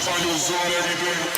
find your zone every day.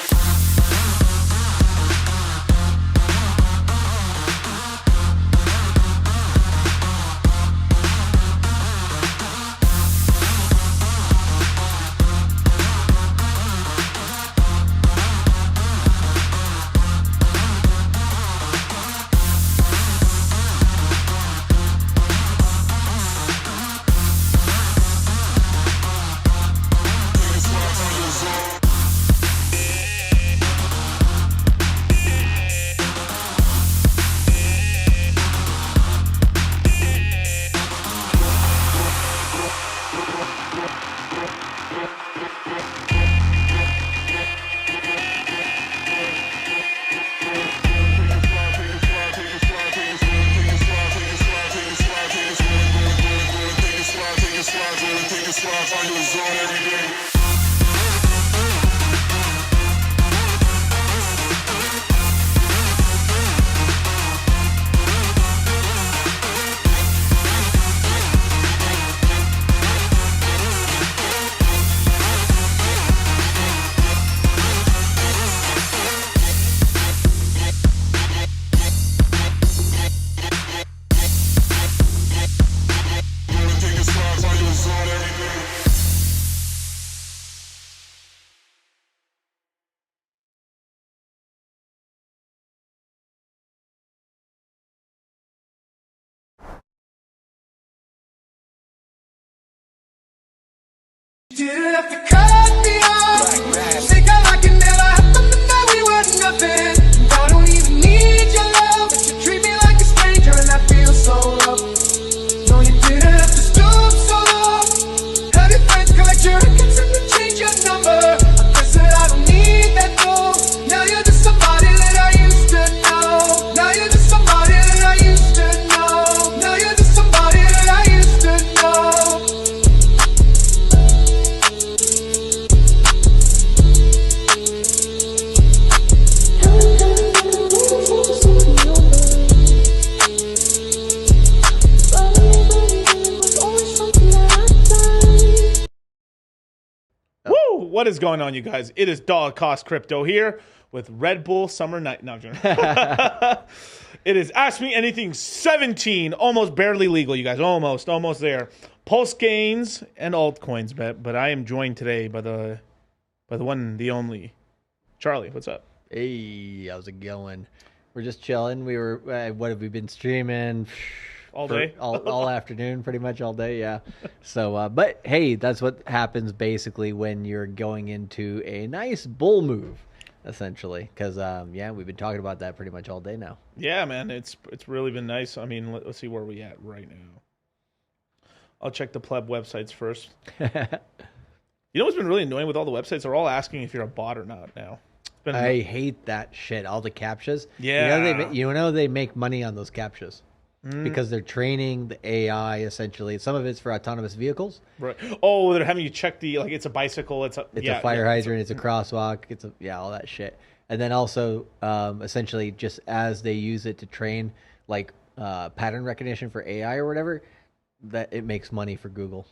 Didn't have to cut me off. Think I like it never happened, but that we were nothing. I don't even need your love, but you treat me like a stranger, and I feel so rough. No, you didn't have to stoop so low. Have your friends collect your records and then change your number. I guess that I don't need that though. Now you're just somebody that I used to know. Now you're just somebody that I used to know. Now you're just somebody that I used to know. What is going on, you guys? It is Dollar Cost Crypto here with Red Bull Summer Night. No, I'm joking. It is Ask Me Anything 17, almost barely legal, you guys. Almost there. PulseChains and altcoins, but I am joined today by the one, the only Charlie. What's up? Hey, how's it going? We're just chilling. We were, what have we been streaming? All day? all afternoon, pretty much all day, yeah. So, but hey, that's what happens basically when you're going into a nice bull move, essentially. Because, yeah, we've been talking about that pretty much all day now. Yeah, man, it's really been nice. I mean, let's see where we at right now. I'll check the pleb websites first. You know what's been really annoying with all the websites? They're all asking if you're a bot or not now. I hate that shit, all the captchas. Yeah. You know they make money on those captchas. Because they're training the AI, essentially. Some of it's for autonomous vehicles. Right. Oh, they're having you check it's a bicycle. It's a fire hydrant. It's a crosswalk. All that shit. And then also, essentially, just as they use it to train, like, pattern recognition for AI or whatever, that it makes money for Google.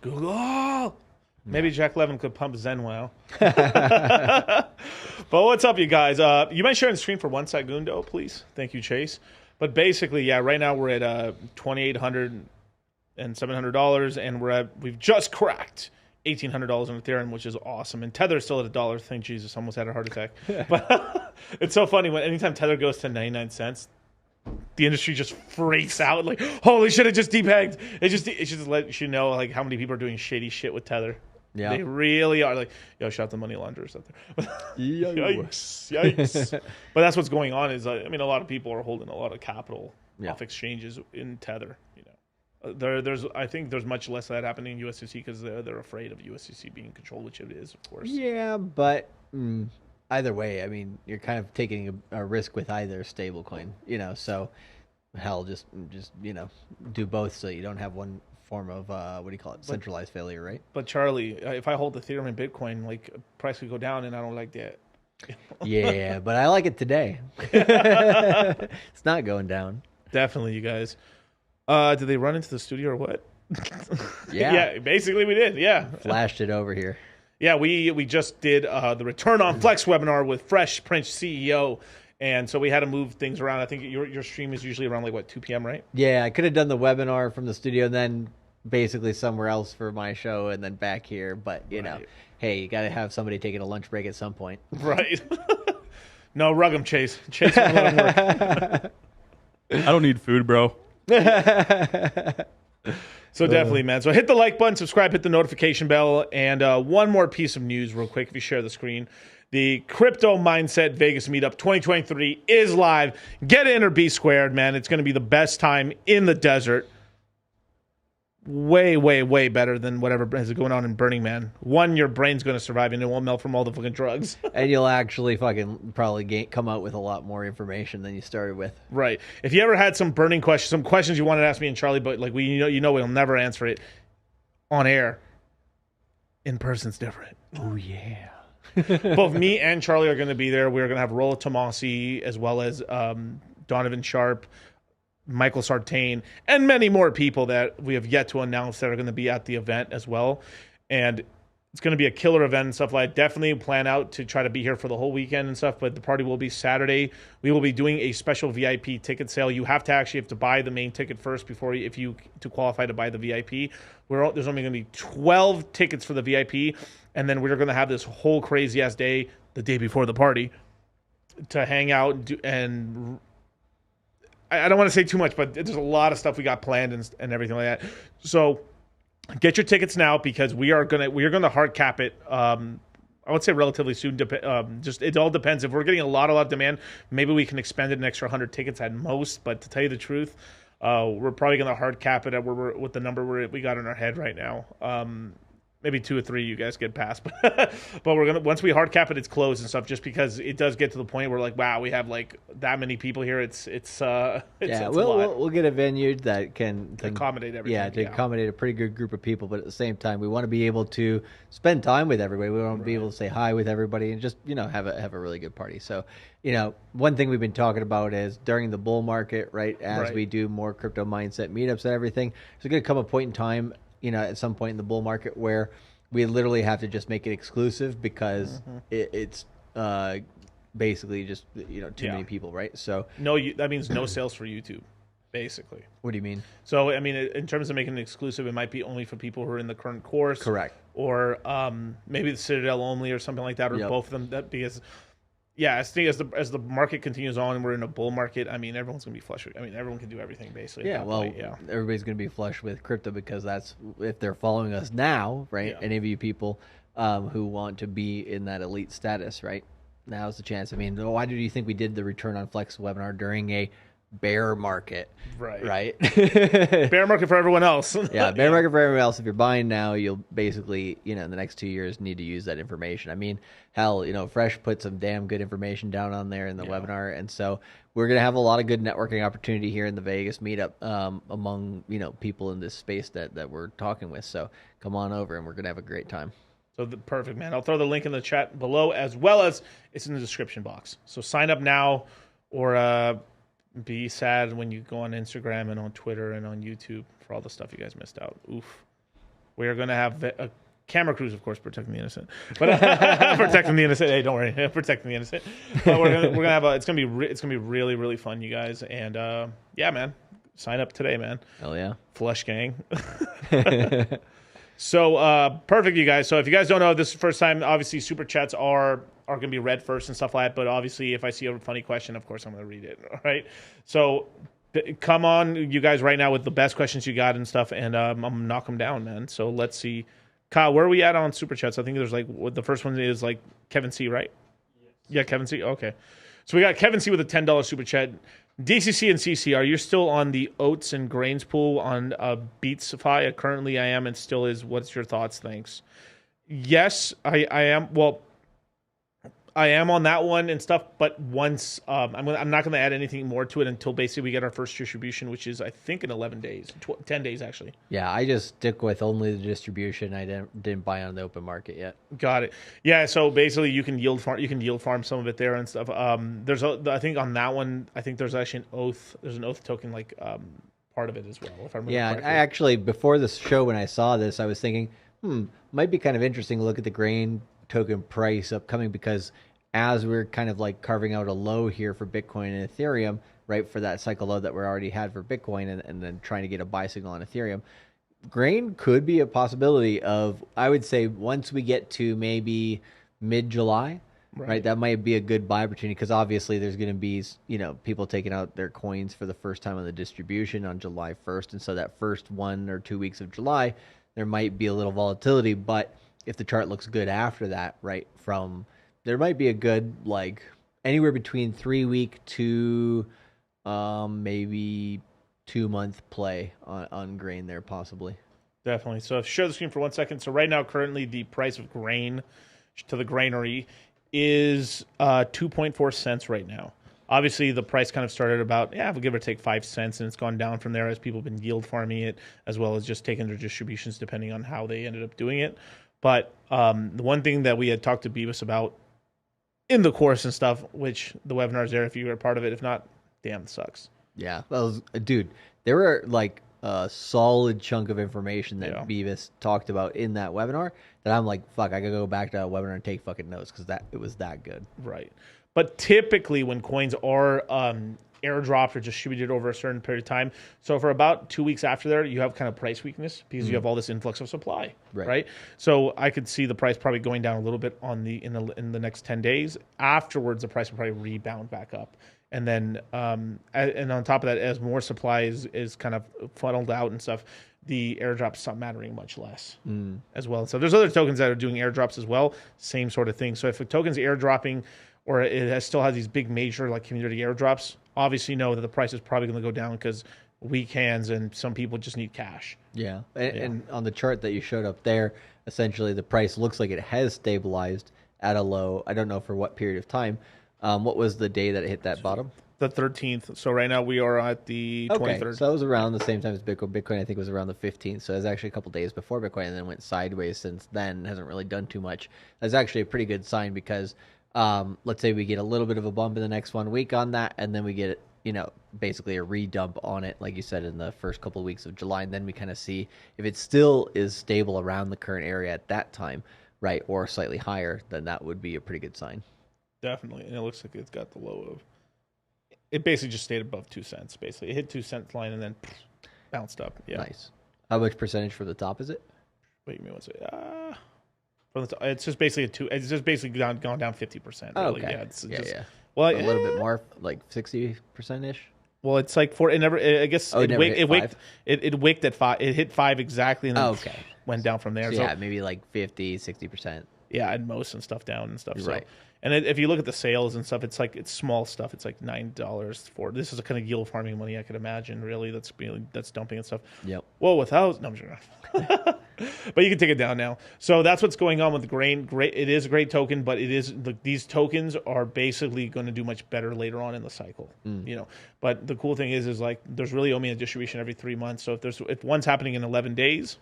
Google! Maybe Jack Levin could pump ZenWow. But what's up, you guys? You might share on the screen for 1 segundo, please. Thank you, Chase. But basically, yeah, right now we're at $2,800 and $700, and we've just cracked $1,800 on Ethereum, which is awesome. And Tether's still at $1. Thank Jesus, almost had a heart attack. But it's so funny anytime Tether goes to 99 cents, the industry just freaks out, like, holy shit, it just depegged. It just lets you know like how many people are doing shady shit with Tether. Yeah, they really are. Like, yo, shout out the money launderers out there. Yikes. But that's what's going on. Is I mean, a lot of people are holding a lot of capital off exchanges in Tether. You know, I think there's much less of that happening in USDC because they're afraid of USDC being controlled, which it is, of course. Yeah, but either way, I mean, you're kind of taking a risk with either stablecoin. You know, so hell, just do both so you don't have one form of centralized failure, right? But Charlie, if I hold Ethereum and Bitcoin, like, price could go down, and I don't like that. Yeah, but I like it today. It's not going down. Definitely, you guys. Did they run into the studio or what? Yeah. Yeah, basically we did. Yeah, flashed it over here. Yeah, we just did the Return on Flex webinar with Fresh Prince CEO, and so we had to move things around. I think your stream is usually around like what 2 p.m. right? Yeah, I could have done the webinar from the studio and then basically somewhere else for my show and then back here. But you know, hey, you got to have somebody taking a lunch break at some point. Right. No, rug him, Chase. Chase, won't let him work. I don't need food, bro. So definitely, man. So hit the like button, subscribe, hit the notification bell, and one more piece of news real quick if you share the screen. The Crypto Mindset Vegas Meetup 2023 is live. Get in or be squared, man. It's going to be the best time in the desert. Way, way, way better than whatever is going on in Burning Man. One, your brain's going to survive and it won't melt from all the fucking drugs. And you'll actually fucking probably come out with a lot more information than you started with. Right. If you ever had some burning questions, some questions you wanted to ask me and Charlie, but like you know we'll never answer it on air. In person's different. Oh yeah. Both me and Charlie are going to be there. We're going to have Rollo Tomasi as well as Donovan Sharp, Michael Sartain, and many more people that we have yet to announce that are going to be at the event as well. And it's going to be a killer event and stuff like that. Definitely plan out to try to be here for the whole weekend and stuff, but the party will be Saturday. We will be doing a special VIP ticket sale. You have to buy the main ticket first to qualify to buy the VIP. There's only going to be 12 tickets for the VIP, and then we're going to have this whole crazy-ass day, the day before the party, to hang out and I don't want to say too much, but there's a lot of stuff we got planned and everything like that. So get your tickets now because we are gonna hard cap it. I would say relatively soon. Just it all depends. If we're getting a lot of demand, maybe we can expand it an extra 100 tickets at most. But to tell you the truth, we're probably gonna hard cap it at with the number we got in our head right now. Maybe 2 or 3 you guys get past, but we're gonna once we hard cap it, it's closed and stuff. Just because it does get to the point where like, wow, we have like that many people here. It's we'll get a venue that can accommodate everything. Yeah, to accommodate a pretty good group of people, but at the same time, we want to be able to spend time with everybody. We want to be able to say hi with everybody and just have a really good party. So one thing we've been talking about is during the bull market, right? As we do more crypto mindset meetups and everything, there's going to come a point in time. At some point in the bull market where we literally have to just make it exclusive because it's basically just too many people, right? So that means no sales for YouTube, basically. What do you mean? So I mean, in terms of making it exclusive, it might be only for people who are in the current course, correct? Or maybe the Citadel only, or something like that, or both of them. That because. Yeah, I think as the market continues on and we're in a bull market, I mean, everyone's going to be flush. I mean, everyone can do everything basically. Yeah, everybody's going to be flush with crypto because that's if they're following us now, right? Yeah. Any of you people who want to be in that elite status, right? Now's the chance. I mean, why did you think we did the Return on Flex webinar during a bear market? Right. Bear market for everyone else. Yeah, bear market for everyone else. If you're buying now, you'll basically, in the next 2 years need to use that information. I mean, hell, Fresh put some damn good information down on there in the webinar. And so we're going to have a lot of good networking opportunity here in the Vegas meetup among, people in this space that we're talking with. So come on over and we're going to have a great time. So perfect, man. I'll throw the link in the chat below as well as it's in the description box. So sign up now or be sad when you go on Instagram and on Twitter and on YouTube for all the stuff you guys missed out. Oof. We are going to have a camera crews, of course, protecting the innocent. But protecting the innocent. Hey, don't worry, protecting the innocent. But we're gonna have it's gonna be really, really fun, you guys. And yeah, man, sign up today, man. Hell yeah, Flush Gang. So perfect, you guys. So if you guys don't know, this is the first time. Obviously, super chats are going to be read first and stuff like that. But obviously, if I see a funny question, of course, I'm going to read it. All right. So come on, you guys, right now with the best questions you got and stuff, and I'm going to knock them down, man. So let's see. Kyle, where are we at on super chats? I think there's the first one is like Kevin C, right? Yes. Yeah, Kevin C. Okay. So we got Kevin C with a $10 super chat. DCC and CC, are you still on the Oats and Grains pool on Beatsify? Currently, I am and still is. What's your thoughts? Thanks. Yes, I am. Well, I am on that one and stuff, but once I'm not going to add anything more to it until basically we get our first distribution, which is I think in 11 days, 10 days actually. Yeah, I just stick with only the distribution. I didn't buy on the open market yet. Got it. Yeah, so basically you can yield farm some of it there and stuff. I think on that one, I think there's actually an oath. There's an oath token part of it as well. If I remember correctly. I actually before this show when I saw this, I was thinking, might be kind of interesting to look at the grain token price upcoming, because as we're kind of like carving out a low here for Bitcoin and Ethereum, right, for that cycle low that we already had for Bitcoin, and then trying to get a buy signal on Ethereum, grain could be a possibility of, I would say, once we get to maybe mid-July, right, that might be a good buy opportunity, because obviously there's going to be, people taking out their coins for the first time on the distribution on July 1st. And so that first 1 or 2 weeks of July, there might be a little volatility. But if the chart looks good after that, right, there might be a good, like, anywhere between 3-week to maybe 2-month play on grain there, possibly. Definitely. So share the screen for 1 second. So right now, currently, the price of grain to the granary is 2.4 cents right now. Obviously, the price kind of started about, we'll give or take 5 cents, and it's gone down from there as people have been yield farming it, as well as just taking their distributions depending on how they ended up doing it. But the one thing that we had talked to Beavis about in the course and stuff, which the webinar's there if you were a part of it. If not, damn, it sucks. Yeah, dude, there were like a solid chunk of information that Beavis talked about in that webinar that I'm like, fuck, I gotta go back to that webinar and take fucking notes, because it was that good. Right. But typically when coins are airdropped or distributed over a certain period of time, so for about 2 weeks after there, you have kind of price weakness because you have all this influx of supply, right? So I could see the price probably going down a little bit in the next 10 days. Afterwards, the price will probably rebound back up. And then, and on top of that, as more supply is kind of funneled out and stuff, the airdrops stop mattering much less as well. So there's other tokens that are doing airdrops as well, same sort of thing. So if a token's airdropping, or still has these big major like community airdrops, obviously know that the price is probably going to go down because weak hands and some people just need cash. Yeah. And on the chart that you showed up there, essentially the price looks like it has stabilized at a low. I don't know for what period of time. What was the day that it hit that bottom? The 13th. So right now we are at the 23rd. Okay, so that was around the same time as Bitcoin. Bitcoin, I think, was around the 15th. So it was actually a couple days before Bitcoin, and then went sideways since then. Hasn't really done too much. That's actually a pretty good sign, because let's say we get a little bit of a bump in the next 1 week on that, and then we get, basically a redump on it, like you said, in the first couple of weeks of July, and then we kind of see if it still is stable around the current area at that time, right, or slightly higher, then that would be a pretty good sign. Definitely. And it looks like it's got the low of, it basically just stayed above 2 cents, basically. It hit 2 cent line and then bounced up. Yeah. Nice. How much percentage for the top is it? Wait, give me one second. From the top, it's just basically it's just basically gone down 50%. Really. Oh, okay. Yeah. It's yeah, just, yeah. Well, a little bit more, like 60%-ish. Well, it's like I guess it wicked at 5. It hit 5 exactly, and then went down from there. So yeah, maybe like 50-60%. Yeah, and most and stuff down and stuff. So. Right. And if you look at the sales and stuff, it's small stuff. It's like $9 for this is a kind of yield farming money I could imagine. Really, that's dumping and stuff. Yep. Well, without no, I'm sure. But you can take it down now. So that's what's going on with the grain. Great, it is a great token, but these tokens are basically going to do much better later on in the cycle. But the cool thing is like there's really only a distribution every 3 months. So if one's happening in 11 days,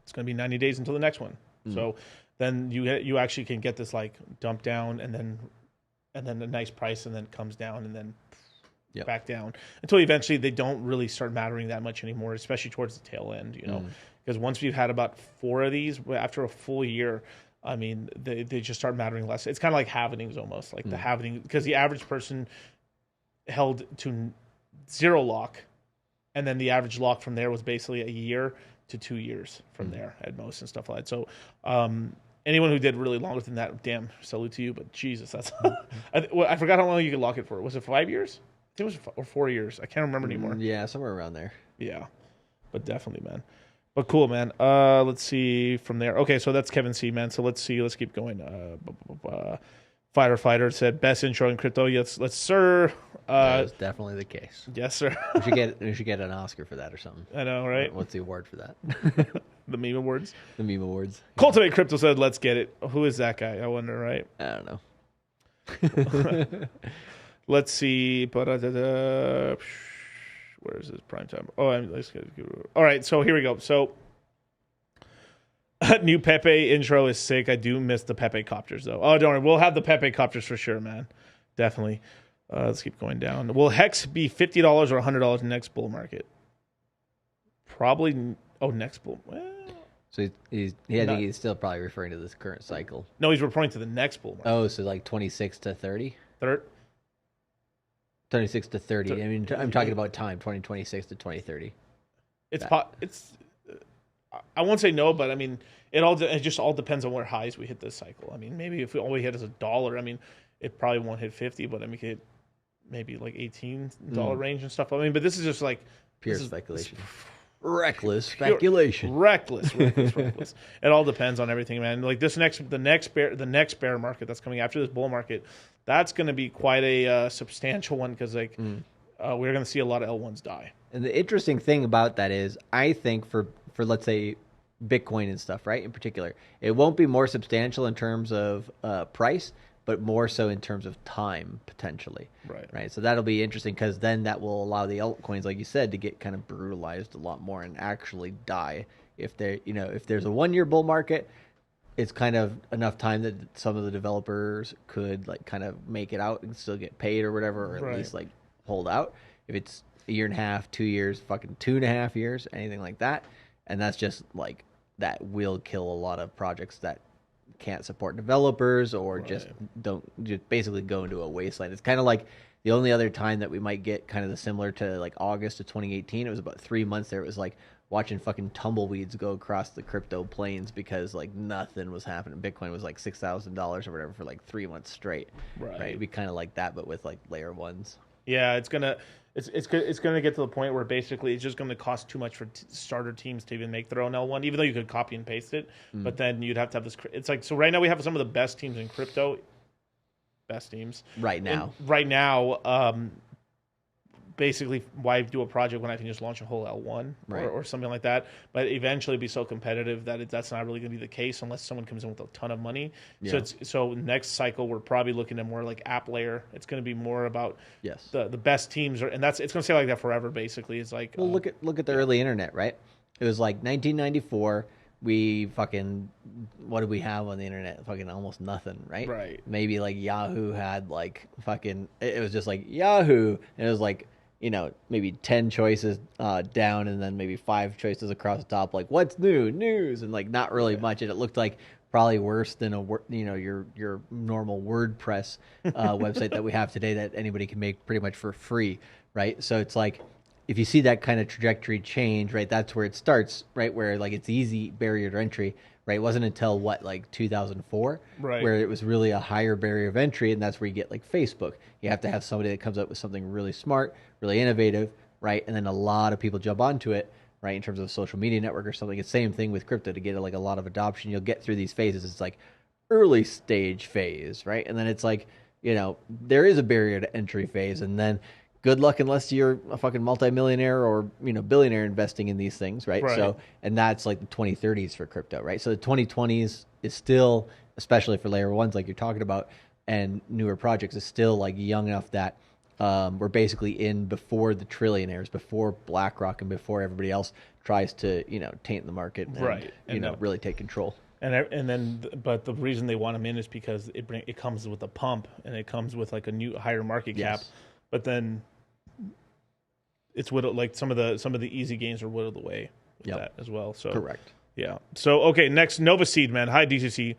it's going to be 90 days until the next one. So then you actually can get this like dump down and then a nice price, and then it comes down and then back down until eventually they don't really start mattering that much anymore, especially towards the tail end, because once we've had about 4 of these after a full year, I mean, they just start mattering less. It's kind of like halvenings almost, like the halvening, because the average person held to 0 lock, and then the average lock from there was basically a year to 2 years from there at most and stuff like that. So anyone who did really longer than that, damn, salute to you. But Jesus, that's I forgot how long you could lock it for. Was it 5 years? I think it was or 4 years. I can't remember anymore. Yeah, somewhere around there. Yeah, but definitely, man. But cool, man. Let's see from there. Okay, so that's Kevin C, man. So let's see. Let's keep going. Fighter said best intro in crypto. Yes, sir. That is definitely the case. Yes, sir. we should get an Oscar for that or something. I know, right? What's the award for that? The meme awards. The meme awards. Cultivate Crypto said, "Let's get it." Who is that guy? I wonder, right? I don't know. Let's see. Where is this prime time? Oh, let's get. All right, so here we go. So, new Pepe intro is sick. I do miss the Pepe copters though. Oh, don't worry, we'll have the Pepe copters for sure, man. Definitely. Let's keep going down. Will Hex be $50 or $100 next bull market? Probably. Oh, next bull. Well, So I think he's still probably referring to this current cycle. No, he's referring to the next bull market. Oh, so like 26 to 30? Third. 26 to 30. I mean, I'm talking about time, 2026 to 2030. It's I won't say no, but I mean, it just all depends on where highs we hit this cycle. I mean, maybe if all we hit is $1, I mean, it probably won't hit 50, but I mean, it could hit maybe like $18 range and stuff. I mean, but this is just like pure speculation. Reckless speculation. Reckless. It all depends on everything, man. Like the next bear market that's coming after this bull market, that's going to be quite a substantial one because we're going to see a lot of L1s die. And the interesting thing about that is, I think for let's say Bitcoin and stuff, right? In particular, it won't be more substantial in terms of price, but more so in terms of time potentially. Right. So that'll be interesting because then that will allow the altcoins, like you said, to get kind of brutalized a lot more and actually die. If there's a 1 year bull market, it's kind of enough time that some of the developers could like kind of make it out and still get paid or whatever, or at least like hold out. If it's a year and a half, 2 years, fucking 2.5 years, anything like that, and that's just like that will kill a lot of projects that can't support developers or just basically go into a wasteland. It's kind of like the only other time that we might get kind of the similar to like August of 2018. It was about 3 months there. It was like watching fucking tumbleweeds go across the crypto plains because like nothing was happening. Bitcoin was like $6,000 or whatever for like 3 months straight. Right. It'd be kind of like that, but with like layer ones. Yeah, it's gonna get to the point where basically it's just gonna cost too much for starter teams to even make their own L1, even though you could copy and paste it. But then you'd have to have this. It's like, so right now we have some of the best teams in crypto. Best teams right now. Basically, why do a project when I can just launch a whole L1 or something like that? But eventually, it'd be so competitive that that's not really going to be the case unless someone comes in with a ton of money. Yeah. So next cycle, we're probably looking at more like app layer. It's going to be more about the best teams, and it's going to stay like that forever. Basically, it's like look at the early internet, right? It was like 1994. We fucking, what did we have on the internet? Fucking almost nothing, right? Right. Maybe like Yahoo had like fucking, it was just like Yahoo, and it was like, maybe 10 choices down and then maybe 5 choices across the top, like what's new, news, and like not really much. And it looked like probably worse than your normal WordPress website that we have today that anybody can make pretty much for free, right? So it's like, if you see that kind of trajectory change, right, that's where it starts, right, where like it's easy barrier to entry, right? It wasn't until like 2004, where it was really a higher barrier of entry, and that's where you get like Facebook. You have to have somebody that comes up with something really smart, really innovative, right? And then a lot of people jump onto it, right? In terms of a social media network or something. It's the same thing with crypto. To get like a lot of adoption, you'll get through these phases. It's like early stage phase, right? And then it's like, there is a barrier to entry phase, and then good luck unless you're a fucking multimillionaire or billionaire investing in these things, right? So, and that's like the 2030s for crypto, right? So the 2020s is still, especially for layer ones like you're talking about, and newer projects, is still like young enough that we're basically in before the trillionaires, before BlackRock, and before everybody else tries to taint the market and really take control. But the reason they want them in is because it comes with a pump, and it comes with like a new higher market cap. But then it's whittled, like some of the easy gains are whittled away with that as well. So correct. Yeah. So okay, next Nova Seed, man. Hi DCC.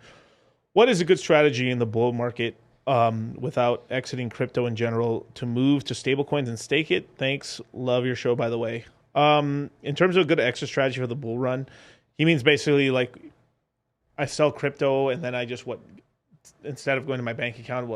What is a good strategy in the bull market without exiting crypto in general to move to stablecoins and stake it? Thanks. Love your show, by the way. In terms of a good exit strategy for the bull run, he means basically like I sell crypto and then I just instead of going to my bank account,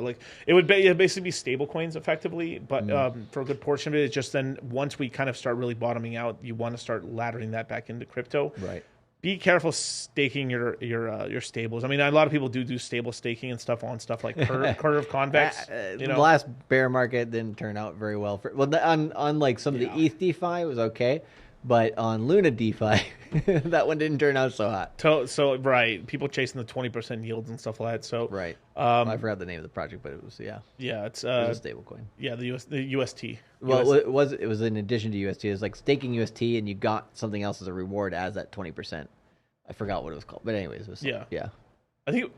it would basically be stable coins effectively. But for a good portion of it, it's just then once we kind of start really bottoming out, you want to start laddering that back into crypto. Right. Be careful staking your stables. I mean, a lot of people do stable staking and stuff on stuff like curve convex. The last bear market didn't turn out very well. On like some of the ETH DeFi, it was okay. But on Luna DeFi, that one didn't turn out so hot. So right, people chasing the 20% yields and stuff like that. So right, I forgot the name of the project, but it was it's a stable coin. Yeah, the UST. Well, it was in addition to UST. It was like staking UST, and you got something else as a reward as that 20%. I forgot what it was called, but anyways, it was I think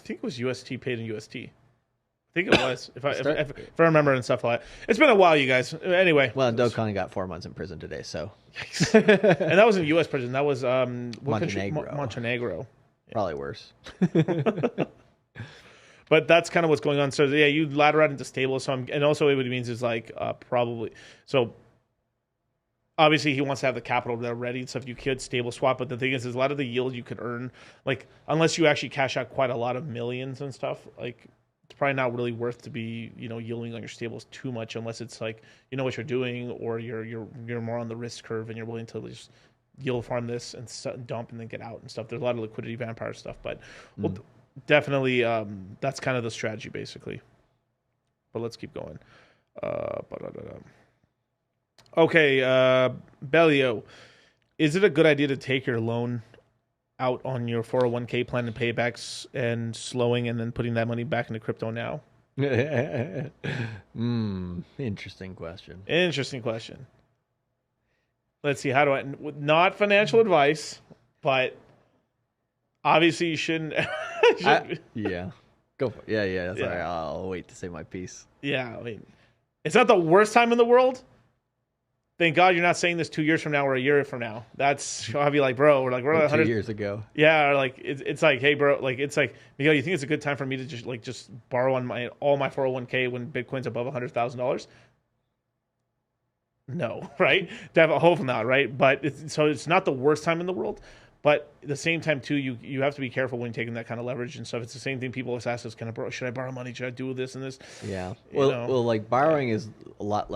it was UST paid in UST. I think it was. If I remember and stuff like that. It's been a while, you guys. Anyway. Well, Do Kong got 4 months in prison today, so. And that wasn't U.S. prison. That was Montenegro. Montenegro. Probably worse. But that's kind of what's going on. So yeah, you ladder out into stable. So and also what it means is like probably so. Obviously, he wants to have the capital there ready, so if you could stable swap. But the thing is a lot of the yield you could earn, like unless you actually cash out quite a lot of millions and stuff, like it's probably not really worth to be yielding on your stables too much unless it's like you know what you're doing or you're more on the risk curve and you're willing to just yield farm this and dump and then get out and stuff. There's a lot of liquidity vampire stuff, but definitely that's kind of the strategy basically. But let's keep going. Okay, Bellio, is it a good idea to take your loan out on your 401k plan and paybacks and slowing and then putting that money back into crypto now? Interesting question. Interesting question. Let's see. How do I? Not financial advice, but obviously you shouldn't. Yeah. Go for it. Yeah. That's all right. I'll wait to say my piece. Yeah, I mean, it's not the worst time in the world. Thank God you're not saying this 2 years from now or a year from now. That's I'll be like, bro, we're 2 years ago. Yeah, or like it's like, hey, bro, like it's like, Miguel, you think it's a good time for me to just borrow on all my 401k when Bitcoin's above $100,000? No, right? To have a hope not, right? But it's not the worst time in the world. But at the same time, too, you have to be careful when taking that kind of leverage and stuff. It's the same thing people always ask us, should I borrow money? Should I do this and this? Yeah. Well, like borrowing is a lot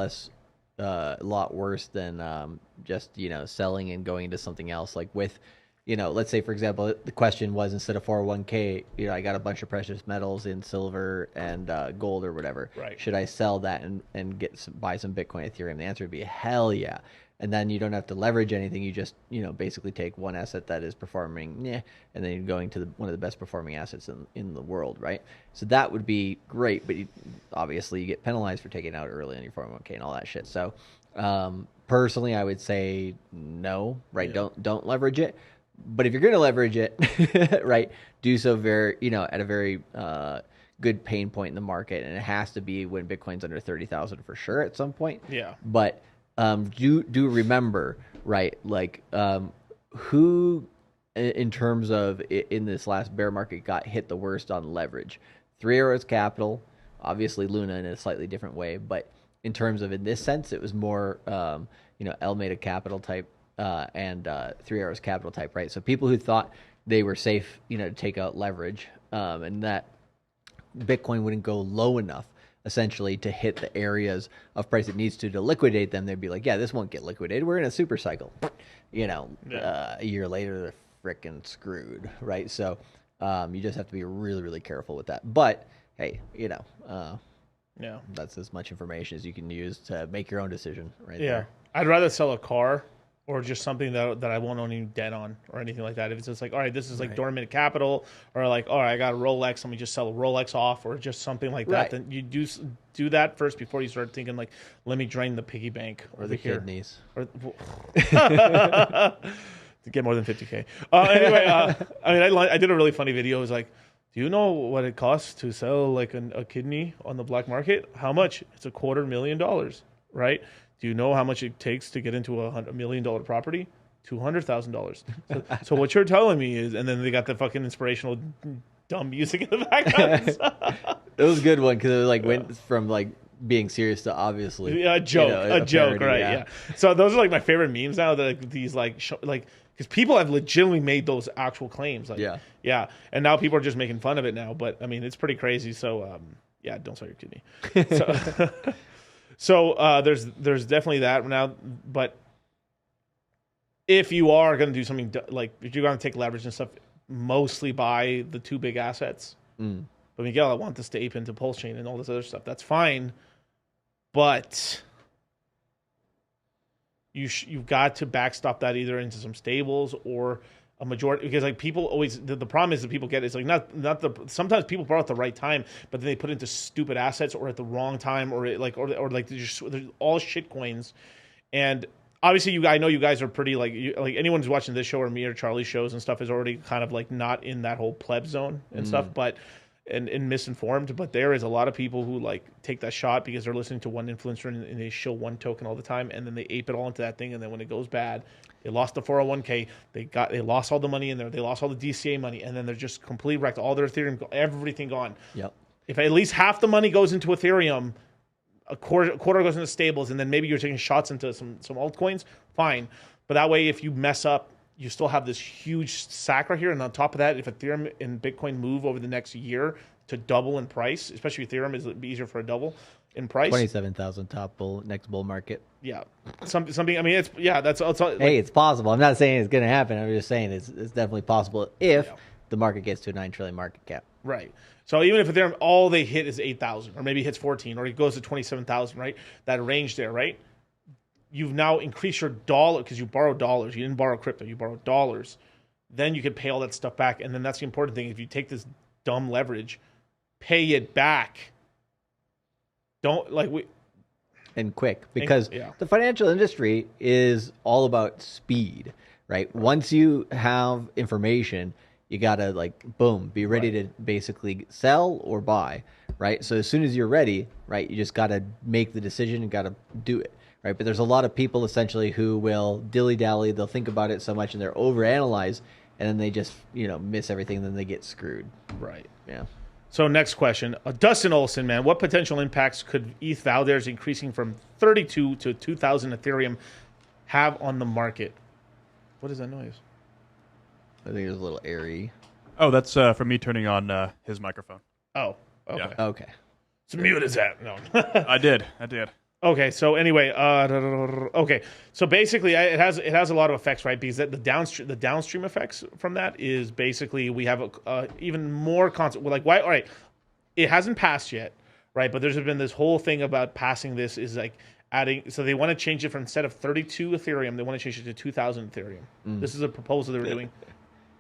worse than just selling and going into something else. Like with let's say for example the question was, instead of 401k, I got a bunch of precious metals in silver and gold or whatever. Right. Should I sell that and buy some Bitcoin, Ethereum? The answer would be hell yeah. And then you don't have to leverage anything. You just basically take one asset that is performing and then you're going to one of the best performing assets in the world, right? So that would be great, but obviously you get penalized for taking out early on your 401k and all that shit. So personally, I would say no, right? Yeah. Don't leverage it. But if you're going to leverage it, right, do so very at a very good pain point in the market, and it has to be when Bitcoin's under 30,000 for sure at some point. Yeah. But do remember, right, like who in terms of in this last bear market got hit the worst on leverage? Three Arrows Capital, obviously Luna in a slightly different way, but in terms of in this sense, it was more Alameda Capital type and Three Arrows Capital type, right? So people who thought they were safe, to take out leverage and that Bitcoin wouldn't go low enough essentially to hit the areas of price it needs to liquidate them. They'd be like, yeah, this won't get liquidated. We're in a super cycle. A year later, they're frickin' screwed, right? So you just have to be really, really careful with that. But hey, that's as much information as you can use to make your own decision, right? Yeah, I'd rather sell a car or just something that I won't own any debt on or anything like that. If it's just like, all right, this is like dormant capital, or like, all right, I got a Rolex, let me just sell a Rolex off, or just something like that. Then you do that first before you start thinking like, let me drain the piggy bank or the kidneys, or to get more than 50K. Anyway, I did a really funny video. It was like, do you know what it costs to sell like a kidney on the black market? How much? It's $250,000, right? Do you know how much it takes to get into a $1 million property? $200,000. So what you're telling me is, and then they got the fucking inspirational dumb music in the background. It was a good one because it like went from like being serious to obviously a joke, a joke, parody, right? Yeah. So those are like my favorite memes now. That like, these like because people have legitimately made those actual claims. Like, yeah, and now people are just making fun of it now. But I mean, it's pretty crazy. So don't sell your kidney. So there's definitely that now, but if you are going to do something like if you're going to take leverage and stuff, mostly buy the two big assets. But Miguel, I want this to ape into PulseChain and all this other stuff. That's fine, but you've got to backstop that either into some stables or a majority, because like people always the problem is that people get is like not the sometimes people borrow at the right time, but then they put into stupid assets or at the wrong time or they're all shit coins. And obviously I know you guys are pretty like anyone who's watching this show or me or Charlie's shows and stuff is already kind of like not in that whole pleb zone and stuff, but and misinformed, but there is a lot of people who like take that shot because they're listening to one influencer and they show one token all the time, and then they ape it all into that thing, and then when it goes bad, they lost the 401k, they lost all the money in there, they lost all the DCA money, and then they're just completely wrecked. All their Ethereum, everything gone. Yep. If at least half the money goes into Ethereum, a quarter goes into stables, and then maybe you're taking shots into some altcoins, fine. But that way, if you mess up, you still have this huge sack right here. And on top of that, if Ethereum and Bitcoin move over the next year to double in price, especially Ethereum, is it'd be easier for a double in price. 27,000 next bull market. Yeah, something. I mean, it's that's like, Hey, it's possible. I'm not saying it's going to happen. I'm just saying it's definitely possible if the market gets to a 9 trillion market cap. Right. So even if Ethereum all they hit is 8,000, or maybe hits 14, or it goes to 27,000, right? That range there, right? You've now increased your dollar because you borrowed dollars. You didn't borrow crypto. You borrowed dollars. Then you can pay all that stuff back. And then that's the important thing. If you take this dumb leverage, pay it back. Don't and quick, because the financial industry is all about speed, right? Once you have information, you gotta boom, be ready to basically sell or buy, right? So as soon as you're ready, right, you just gotta make the decision and gotta do it. Right, but there's a lot of people essentially who will dilly-dally. They'll think about it so much and they're overanalyze, and then they just miss everything, and then they get screwed. Right. Yeah. So next question, Dustin Olson, man, what potential impacts could ETH validators increasing from 32 to 2,000 Ethereum have on the market? What is that noise? I think it was a little airy. Oh, that's from me turning on his microphone. Oh, okay. Yeah. Okay. So mute is that? No. I did. Okay, so anyway, okay, so basically it has a lot of effects, right? Because the downstream effects from that is basically we have a even more constant. Like why? All right, it hasn't passed yet, right? But there's been this whole thing about passing this is like adding. So they want to change it from instead of 32 Ethereum, they want to change it to 2,000 Ethereum. This is a proposal they were doing.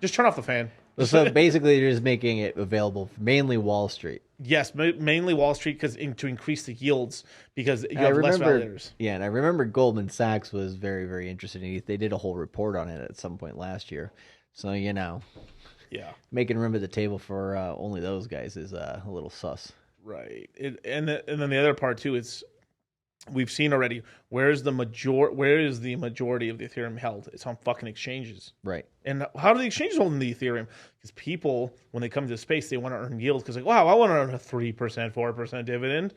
Just turn off the fan. So basically, you're just making it available for mainly Wall Street. Yes, mainly Wall Street to increase the yields because you have less validators. Yeah, and I remember Goldman Sachs was very, very interested in it. They did a whole report on it at some point last year. So, making room at the table for only those guys is a little sus. Right. And then the other part, too, is we've seen already where is the majority of the Ethereum held? It's on fucking exchanges. Right. And how do the exchanges hold in the Ethereum? Because people, when they come to the space, they want to earn yield because wow, I want to earn a 3%, 4% dividend.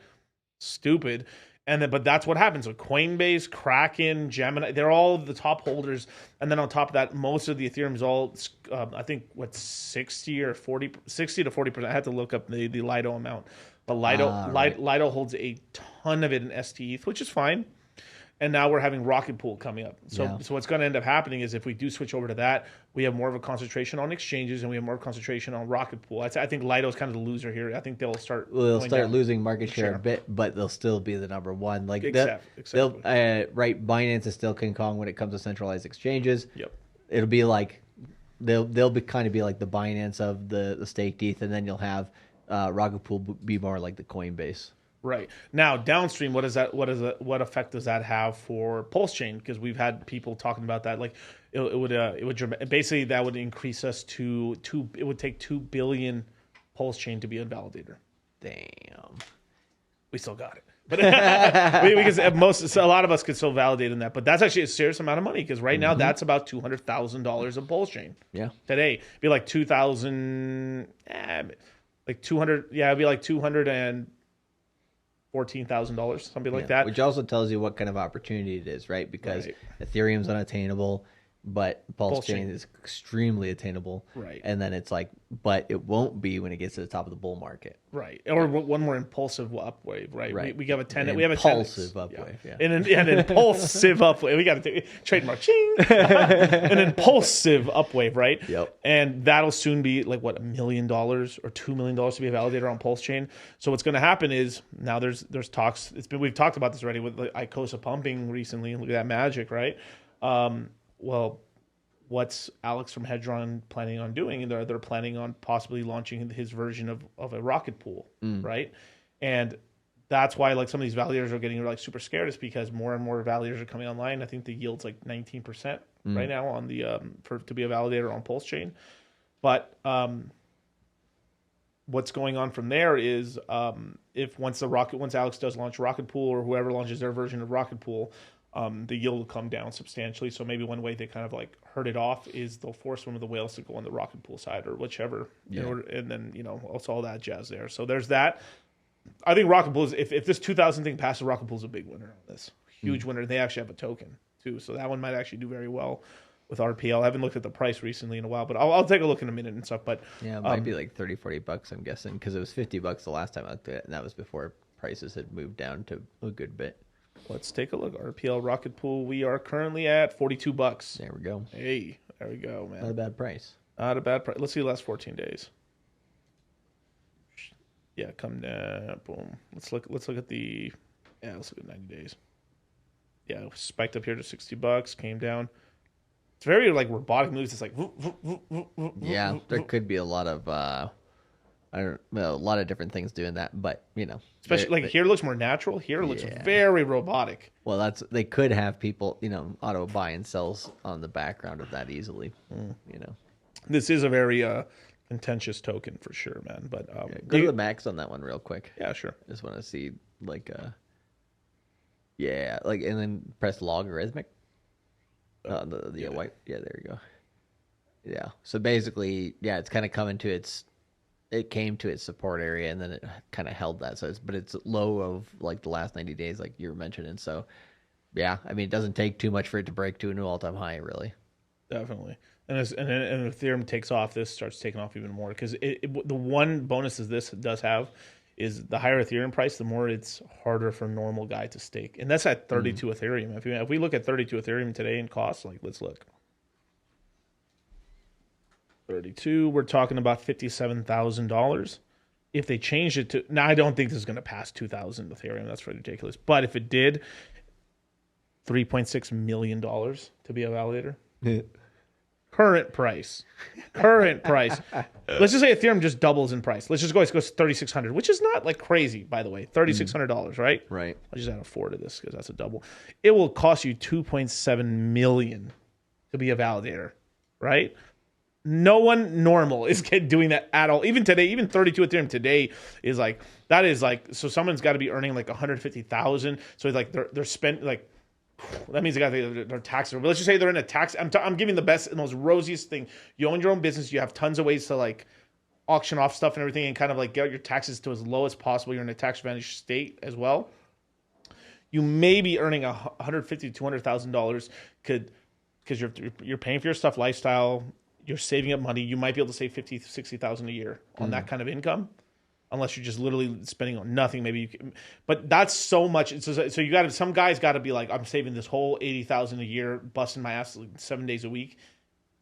Stupid. But that's what happens with Coinbase, Kraken, Gemini. They're all the top holders. And then on top of that, most of the Ethereum is all, I think, 60 to 40%. I had to look up the Lido amount. But Lido holds a ton of it in STETH, which is fine. And now we're having Rocket Pool coming up. So what's going to end up happening is if we do switch over to that, we have more of a concentration on exchanges and we have more concentration on Rocket Pool. I think Lido's kind of the loser here. I think they'll start losing market share a bit, but they'll still be the number one. They'll Binance is still King Kong when it comes to centralized exchanges. Yep. It'll be like they'll be kind of be like the Binance of the staked ETH, and then you'll have Rocket Pool be more like the Coinbase. Right. Now, downstream, what effect does that have for PulseChain? Because we've had people talking about that. Like, it would basically that would increase us to it would take 2 billion PulseChain to be a validator. Damn. We still got it. But because a lot of us could still validate in that. But that's actually a serious amount of money because right now that's about $200,000 of PulseChain. Yeah. Today. It'd be like 2,000 like 200, it'd be like $214,000, something like that. Which also tells you what kind of opportunity it is, right? Because Ethereum's unattainable, but PulseChain is extremely attainable. Right. And then it's like, but it won't be when it gets to the top of the bull market. Right. Or one more impulsive upwave, right? Right. We have a 10. We have a impulsive upwave. Yeah. An impulsive upwave. We got to trademark. Ching. An impulsive upwave, right? Yep. And that'll soon be like what, $1 million or $2 million to be a validator on PulseChain. So what's going to happen is now there's talks. We've talked about this already with like ICOSA pumping recently. Look at that magic, right? Well, what's Alex from Hadron planning on doing? And they're planning on possibly launching his version of a rocket pool, right? And that's why like some of these validators are getting like super scared, is because more and more validators are coming online. I think the yield's like 19% right now on the to be a validator on PulseChain. But what's going on from there is if once Alex does launch Rocket Pool or whoever launches their version of Rocket Pool, the yield will come down substantially. So maybe one way they kind of like herd it off is they'll force one of the whales to go on the Rocket Pool side or whichever, and then it's all that jazz there. So there's that. I think Rocket Pool is if this 2000 thing passes, Rocket Pool is a big winner on this, huge winner. They actually have a token too, so that one might actually do very well with RPL. I haven't looked at the price recently in a while, but I'll take a look in a minute and stuff. But yeah, it might be like $30-$40, I'm guessing, because it was $50 the last time I looked at it, and that was before prices had moved down to a good bit. Let's take a look. RPL Rocket Pool. We are currently at $42. There we go. Hey, there we go, man. Not a bad price. Not a bad price. Let's see the last 14 days. Yeah, come down. Boom. Let's look at the. Yeah, let's look at 90 days. Yeah, spiked up here to $60. Came down. It's very like robotic moves. It's like. Yeah, there could be a lot of. A lot of different things doing that, but especially here it looks more natural. Here it looks very robotic. Well, they could have people, auto buy and sells on the background of that easily. This is a very contentious token for sure, man. But go to the max on that one real quick. Yeah, sure. Just want to see and then press logarithmic. The white. Yeah, there you go. Yeah. So basically, it's kind of coming to it came to its support area and then it kind of held that. So it's low of like the last 90 days, like you were mentioning. So yeah, I mean, it doesn't take too much for it to break to a new all-time high, really. Definitely. And if Ethereum takes off, this starts taking off even more because the one bonus this does have is the higher Ethereum price, the more it's harder for a normal guy to stake. And that's at 32 Ethereum. If we look at 32 Ethereum today in cost, like let's look. 32, we're talking about $57,000. If they changed it to now, I don't think this is going to pass 2,000 Ethereum. That's ridiculous. But if it did, $3.6 million to be a validator. Current price. Let's just say Ethereum just doubles in price. Let's just go. It goes $3,600, which is not like crazy, by the way. $3,600, right? Right. I'll just add a 4 to this because that's a double. It will cost you $2.7 million to be a validator, right? No one normal is doing that at all. Even today, even 32 Ethereum today is like that is like so someone's got to be earning like 150,000. So it's like they're spent like that means they got their taxes. But let's just say they're in a tax. I'm giving the best and most rosiest thing. You own your own business. You have tons of ways to like auction off stuff and everything, and kind of like get your taxes to as low as possible. You're in a tax advantage state as well. You may be earning $150,000 to $200,000 because you're paying for your stuff, lifestyle. You're saving up money. You might be able to save $50,000 to $60,000 a year on that kind of income, unless you're just literally spending on nothing. Maybe you can, but that's so much. So you got to. Some guys got to be like, I'm saving this whole $80,000 a year, busting my ass like 7 days a week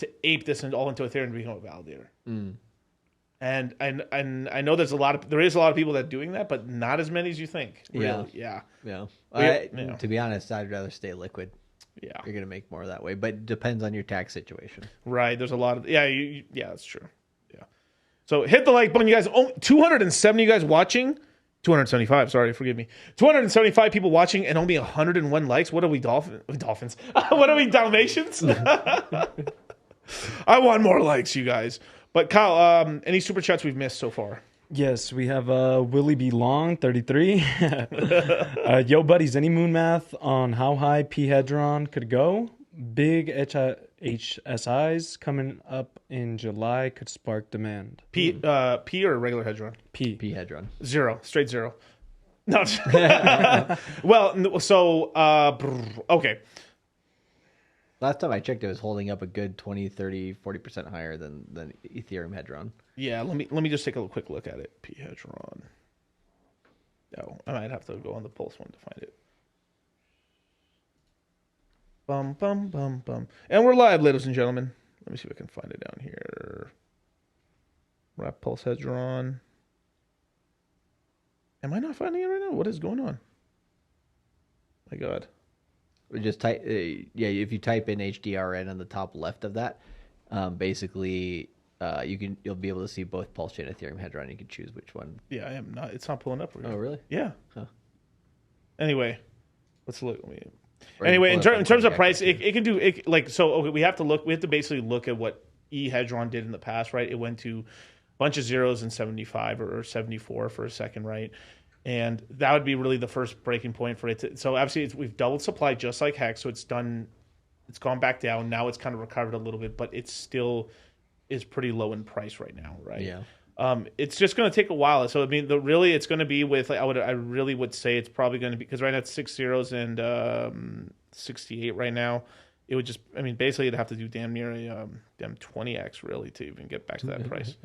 to ape this and all into Ethereum and become a validator. And I know there is a lot of people that are doing that, but not as many as you think. Really. Yeah. To be honest, I'd rather stay liquid. Yeah, you're gonna make more that way, but it depends on your tax situation. Right. There's a lot of that's true. Yeah. So hit the like button, you guys. 270 you guys watching. 275. Sorry, forgive me. 275 people watching and only 101 likes. What are we dolphins? What are we Dalmatians? I want more likes, you guys. But Kyle, any super chats we've missed so far? Yes, we have Willie B. Long, 33. Yo, buddies, any moon math on how high P Hadron could go? Big HSIs coming up in July could spark demand. P or regular Hadron? P Hadron. Straight zero. No. Well, so, okay. Last time I checked, it was holding up a good 20, 30, 40% higher than Ethereum Hadron. Yeah, let me just take a quick look at it. P Hadron. No, I might have to go on the Pulse one to find it. Bum, bum, bum, bum. And we're live, ladies and gentlemen. Let me see if I can find it down here. We're at Pulse Hadron. Am I not finding it right now? What is going on? My God. We just type, if you type in HDRN on the top left of that, basically you'll be able to see both PulseChain and Ethereum Hadron. You can choose which one. Yeah, I am not. It's not pulling up. Oh, really? Yeah. Huh. Anyway, let's look. Anyway, in terms of price, it can do it like so. Okay, we have to basically look at what Hadron did in the past, right? It went to bunch of zeros and 75 or 74 for a second, right? And that would be really the first breaking point for it. So obviously we've doubled supply just like Hex, so it's gone back down. Now it's kind of recovered a little bit, but it still is pretty low in price right now, right? Yeah. It's just going to take a while. So I mean, really, it's going to be with. I really would say it's probably going to be because right now it's 6 zeros and 68 right now. It would just, I mean, basically it'd have to do damn near a 20x really to even get back to that price.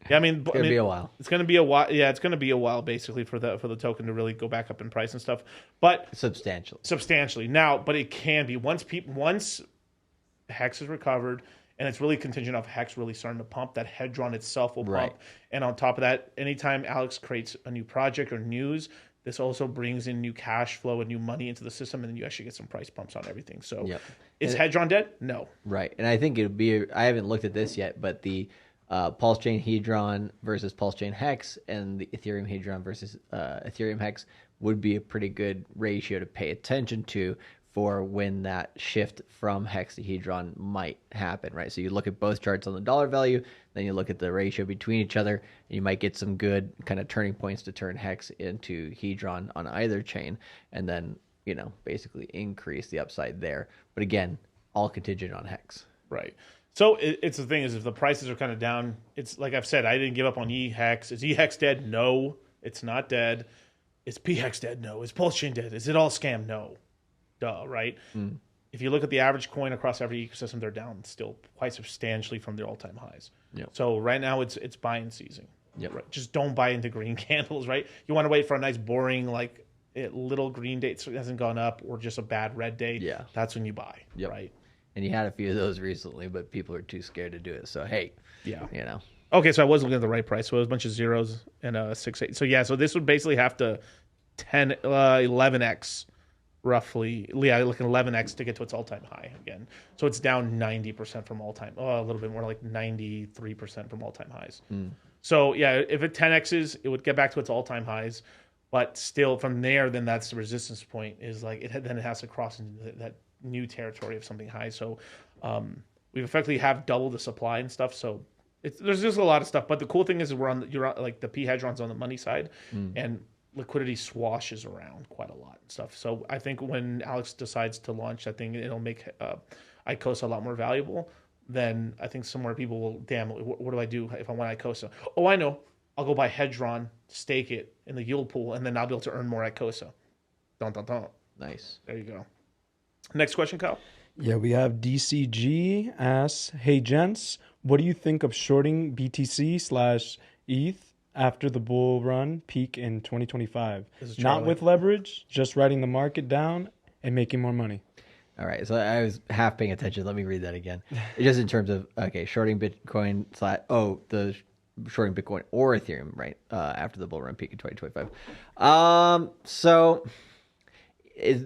Yeah, I mean, It's gonna be a while. It's going to be a while. Yeah, it's going to be a while basically for the token to really go back up in price and stuff. But substantially now, but it can be once Hex is recovered. And it's really contingent off Hex really starting to pump. That Hadron itself will pump. And on top of that, anytime Alex creates a new project or news, this also brings in new cash flow and new money into the system, and then you actually get some price pumps on everything. So is Hadron dead? No. Right. And I think it would be, I haven't looked at this yet, but the PulseChain Hadron versus PulseChain Hex and the Ethereum Hadron versus Ethereum Hex would be a pretty good ratio to pay attention to for when that shift from Hex to Hadron might happen, right? So you look at both charts on the dollar value, then you look at the ratio between each other, and you might get some good kind of turning points to turn Hex into Hadron on either chain, and then, you know, basically increase the upside there. But again, all contingent on Hex. Right. So it's the thing is if the prices are kind of down, it's like I've said, I didn't give up on eHex. Is eHex dead? No, it's not dead. Is PHEX dead? No. Is PulseChain dead? Is it all scam? No. Duh, right? If you look at the average coin across every ecosystem, they're down still quite substantially from their all-time highs. So right now it's buying season. Right? Just don't buy into green candles, right? You want to wait for a nice boring like little green day so it hasn't gone up or just a bad red day. That's when you buy, right? And you had a few of those recently, but people are too scared to do it. So hey, you know. Okay, so I was looking at the right price. So it was a bunch of zeros and 6.8. So yeah, so this would basically have to 11x. Roughly, looking 11x to get to its all-time high again. So it's down 90% from all-time, a little bit more like 93% from all-time highs. So yeah, if it 10x's, it would get back to its all-time highs, but still from there, then that's the resistance point is like then it has to cross into that new territory of something high. So we effectively have double the supply and stuff. So there's just a lot of stuff. But the cool thing is you're on like the P Hadron's on the money side, and liquidity swashes around quite a lot and stuff. So I think when Alex decides to launch that thing, it'll make ICOSA a lot more valuable. Then I think some more people will, damn, what do I do if I want ICOSA? Oh, I know. I'll go buy Hadron, stake it in the yield pool, and then I'll be able to earn more ICOSA. Dun, dun, dun. Nice. There you go. Next question, Kyle. Yeah, we have DCG asks, hey, gents, what do you think of shorting BTC/ETH after the bull run peak in 2025? Not with leverage, just riding the market down and making more money. All right, so I was half paying attention. Let me read that again. Just in terms of, shorting Bitcoin the shorting Bitcoin or Ethereum, right, after the bull run peak in 2025.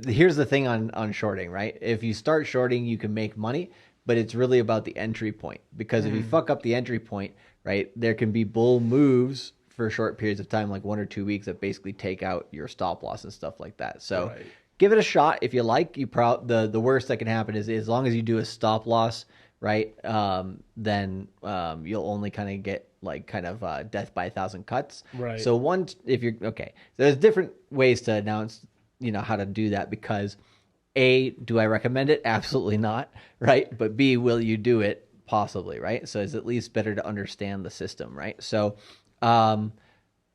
Here's the thing on shorting, right? If you start shorting, you can make money, but it's really about the entry point. Because if you fuck up the entry point, right, there can be bull moves for short periods of time, like 1 or 2 weeks, that basically take out your stop loss and stuff like that. So give it a shot if you like. The worst that can happen is as long as you do a stop loss, right, then you'll only kind of get like death by 1,000 cuts. Right. So there's different ways to announce, how to do that, because A, do I recommend it? Absolutely not, right? But B, will you do it? Possibly, right? So it's at least better to understand the system, right? So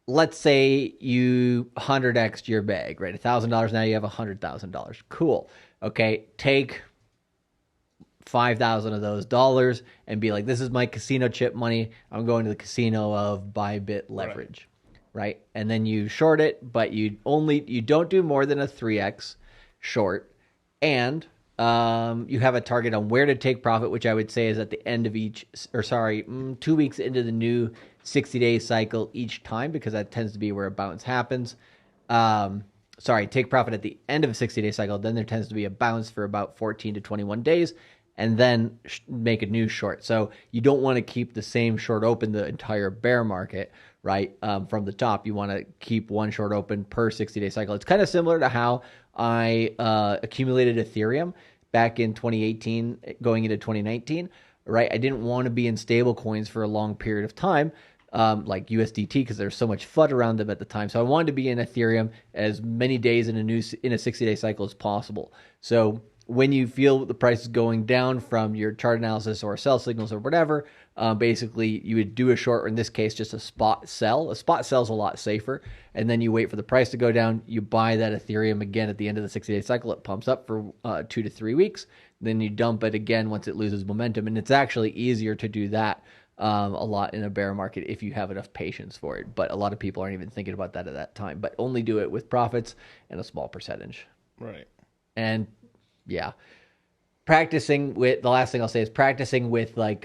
let's say you 100x your bag, right? $1,000, now you have $100,000. Cool. Okay, take 5,000 of those dollars and be like, this is my casino chip money. I'm going to the casino of Bybit leverage, right? And then you short it, but you don't do more than a 3x short, and you have a target on where to take profit, which I would say is at the end of 2 weeks into the new 60-day cycle each time, because that tends to be where a bounce happens. Take profit at the end of a 60-day cycle. Then there tends to be a bounce for about 14 to 21 days, and then make a new short. So you don't want to keep the same short open the entire bear market, right? From the top, you want to keep one short open per 60-day cycle. It's kind of similar to how I accumulated Ethereum back in 2018, going into 2019, right? I didn't want to be in stable coins for a long period of time. like USDT, because there's so much FUD around them at the time. So I wanted to be in Ethereum as many days in a 60-day cycle as possible. So when you feel the price is going down from your chart analysis or sell signals or whatever, basically you would do a short, or in this case, just a spot sell. A spot sell is a lot safer. And then you wait for the price to go down. You buy that Ethereum again at the end of the 60-day cycle. It pumps up for 2 to 3 weeks. Then you dump it again once it loses momentum. And it's actually easier to do that a lot in a bear market if you have enough patience for it. But a lot of people aren't even thinking about that at that time. But only do it with profits and a small percentage. Right. And yeah, practicing with, the last thing I'll say is practicing with like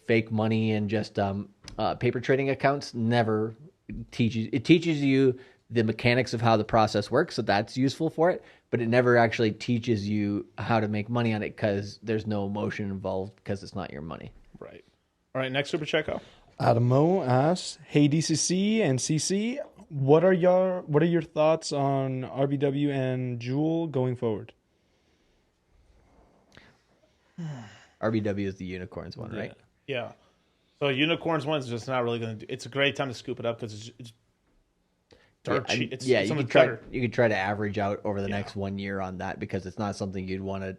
fake money and just paper trading accounts never teaches. It teaches you the mechanics of how the process works, so that's useful for it, but it never actually teaches you how to make money on it because there's no emotion involved because it's not your money. Right. All right, next super check out. Adamo asks, "Hey DCC and CC, what are your thoughts on RBW and Jewel going forward?" RBW is the unicorns one, right? Yeah. So unicorns one is just not really going to do. It's a great time to scoop it up because it's dirt cheap. It's you something could try. better. You could try to average out over the next 1 year on that because it's not something you'd want to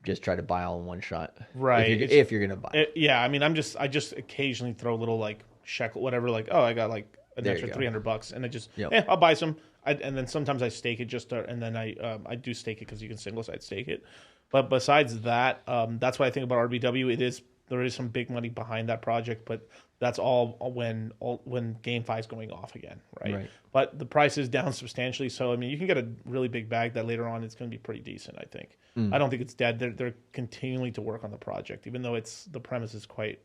just try to buy all in one shot, Right. If you're gonna buy it. Yeah, I mean, I just occasionally throw a little like shekel, whatever. Like, oh, I got like an There extra you go. $300, and I just Yep. I'll buy some. And then sometimes I stake it and then I do stake it because you can single side stake it. But besides that, that's what I think about RBW. There is some big money behind that project, but that's all when GameFi is going off again, right? But the price is down substantially, so I mean, you can get a really big bag that later on it's going to be pretty decent. I think. I don't think it's dead. They're continuing to work on the project, even though the premise is quite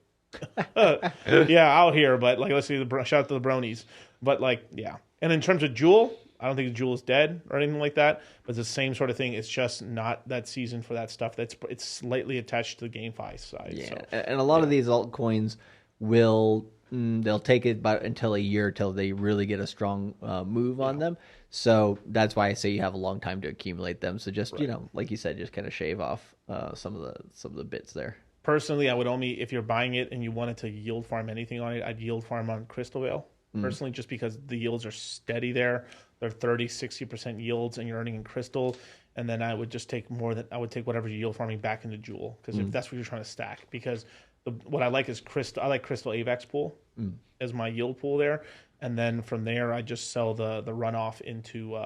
out here. But like, let's see, shout out to the bronies. But like, yeah. And in terms of Jewel, I don't think Jewel is dead or anything like that, but it's the same sort of thing. It's just not that season for that stuff. It's slightly attached to the GameFi side. Yeah, So. and a lot of these altcoins they'll take it about until a year till they really get a strong move on them. So that's why I say you have a long time to accumulate them. So just like you said, just kind of shave off some of the bits there. Personally, I would only, if you're buying it and you wanted to yield farm anything on it, I'd yield farm on Crystal Veil. Personally, just because the yields are steady there. They're 30-60% yields and you're earning in Crystal. And then I would just take whatever you're yield farming back into Jewel, because if that's what you're trying to stack. Because what I like is Crystal. I like Crystal AVAX pool as my yield pool there. And then from there, I just sell the runoff into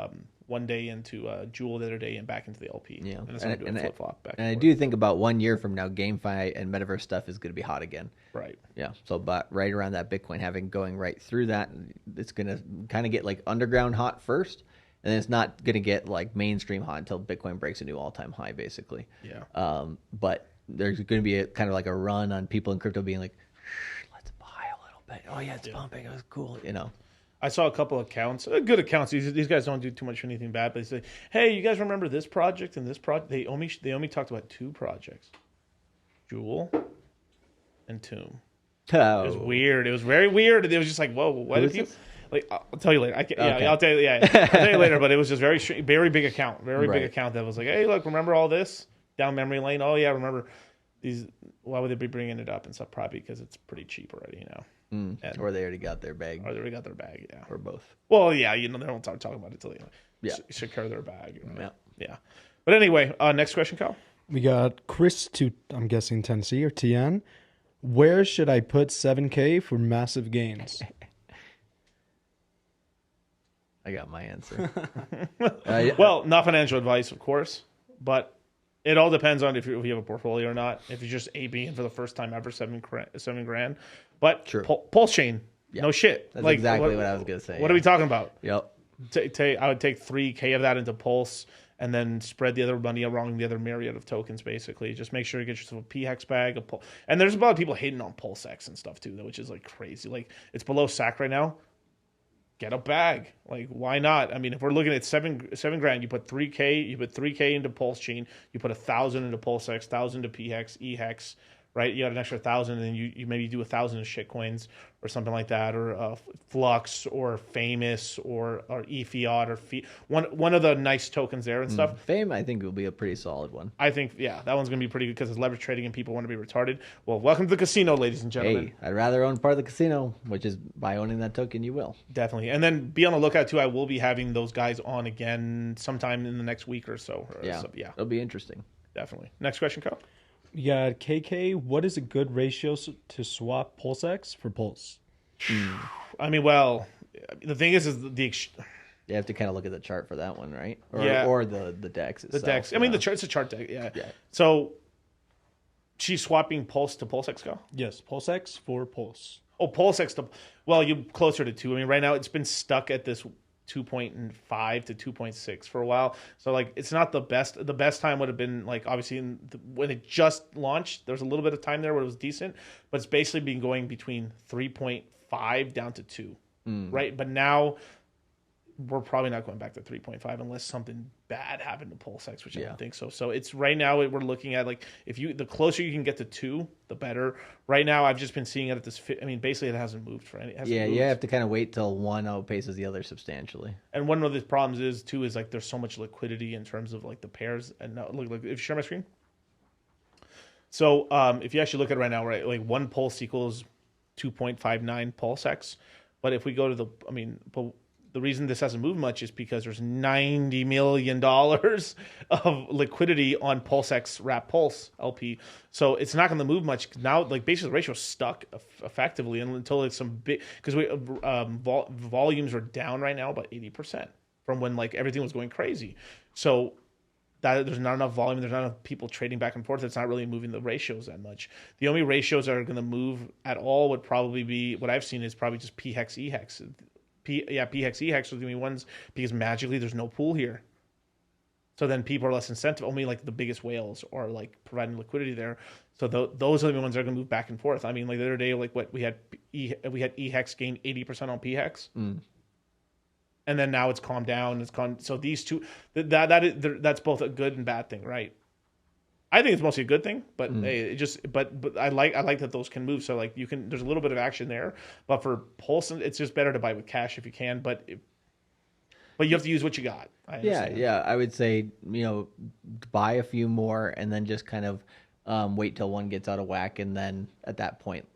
one day into Jewel, the other day, and back into the LP. Yeah, And that's how I do a flip flop back. And I do think about 1 year from now, GameFi and Metaverse stuff is going to be hot again. Right. Yeah. So, but right around that Bitcoin going right through that, it's going to kind of get like underground hot first, and then it's not going to get like mainstream hot until Bitcoin breaks a new all-time high, basically. Yeah. But there's going to be kind of like a run on people in crypto being like, let's buy a little bit. Oh yeah, it's pumping. It was cool. I saw a couple accounts, good accounts. These guys don't do too much anything bad, but they say, "Hey, you guys remember this project and this project?" They only talked about 2 projects, Jewel and Tomb. Oh. It was weird. It was very weird. It was just like, whoa, why did you? Like, I'll tell you later. I'll tell you. Yeah, I'll tell you later. But it was just very big account, big account that was like, "Hey, look, remember all this down memory lane? Oh yeah, remember these? Why would they be bringing it up and stuff? Probably because it's pretty cheap already, Or they already got their bag. Or they already got their bag, yeah. Or both. Well, yeah, they don't start talking about it until they secure their bag. Yeah. But anyway, next question, Kyle. We got Chris I'm guessing Tennessee or TN. Where should I put 7K for massive gains? I got my answer. Well, not financial advice, of course, but it all depends on if you have a portfolio or not. If you're just ABing for the first time ever, $7,000. But PulseChain, no shit. That's exactly what I was going to say. What are we talking about? Yep. I would take 3K of that into Pulse and then spread the other money along the other myriad of tokens, basically. Just make sure you get yourself a PHEX bag. And there's a lot of people hating on PulseX and stuff, too, which is like crazy. Like, it's below SAC right now. Get a bag. Like, why not? I mean, if we're looking at $7,000, you put 3K into PulseChain, you put 1,000 into PulseX, 1,000 to PHEX, EHEX, right? You got an extra 1,000, and then you maybe do 1,000 shitcoins or something like that, or Flux or Famous or eFiat or one of the nice tokens there and stuff. Fame, I think, will be a pretty solid one. I think, yeah, that one's going to be pretty good because it's leverage trading and people want to be retarded. Well, welcome to the casino, ladies and gentlemen. Hey, I'd rather own part of the casino, which is by owning that token, you will. Definitely. And then be on the lookout, too. I will be having those guys on again sometime in the next week or so. Yeah, it'll be interesting. Definitely. Next question, Kyle. We got KK. What is a good ratio to swap PulseX for Pulse? I mean, well, the thing is You have to kind of look at the chart for that one, right? Or the DEX itself. the DEX. I mean, it's a chart deck. Yeah. So she's swapping Pulse to PulseX, Kyle? Yes, PulseX for Pulse. Oh, PulseX to, well, you closer to 2. I mean, right now it's been stuck at this 2.5 to 2.6 for a while. So like it's not the best. The best time would have been like obviously when it just launched, there was a little bit of time there where it was decent, but it's basically been going between 3.5 down to 2. Right? But now we're probably not going back to 3.5 unless something bad happened to PulseX, which I don't think so. So it's right now we're looking at like the closer you can get to 2, the better. Right now I've just been seeing it at this. I mean, basically it hasn't moved for any. You have to kind of wait till one outpaces the other substantially. And one of the problems is like there's so much liquidity in terms of like the pairs. And now, look, if you share my screen. So if you actually look at it right now, right, like one Pulse equals 2.59 PulseX. But if we go to the reason this hasn't moved much is because there's $90 million of liquidity on PulseX Wrap Pulse LP. So it's not going to move much now. Like basically the ratio is stuck effectively until it's some big, because volumes are down right now about 80% from when like everything was going crazy. So that there's not enough volume. There's not enough people trading back and forth. It's not really moving the ratios that much. The only ratios that are going to move at all would probably be, what I've seen is probably just P-Hex, E-Hex. P-Hex, E-Hex are the only ones because magically there's no pool here. So then people are less incentive. Only like the biggest whales are like providing liquidity there. So those are the ones that are going to move back and forth. I mean, like the other day, like what we had E-Hex gain 80% on P-Hex. And then now it's calmed down. So these two, that's both a good and bad thing, right? I think it's mostly a good thing, but hey, but I like that those can move. So like there's a little bit of action there, but for Pulse, it's just better to buy with cash if you can. But you have to use what you got. Yeah. I would say buy a few more and then just kind of wait till one gets out of whack, and then at that point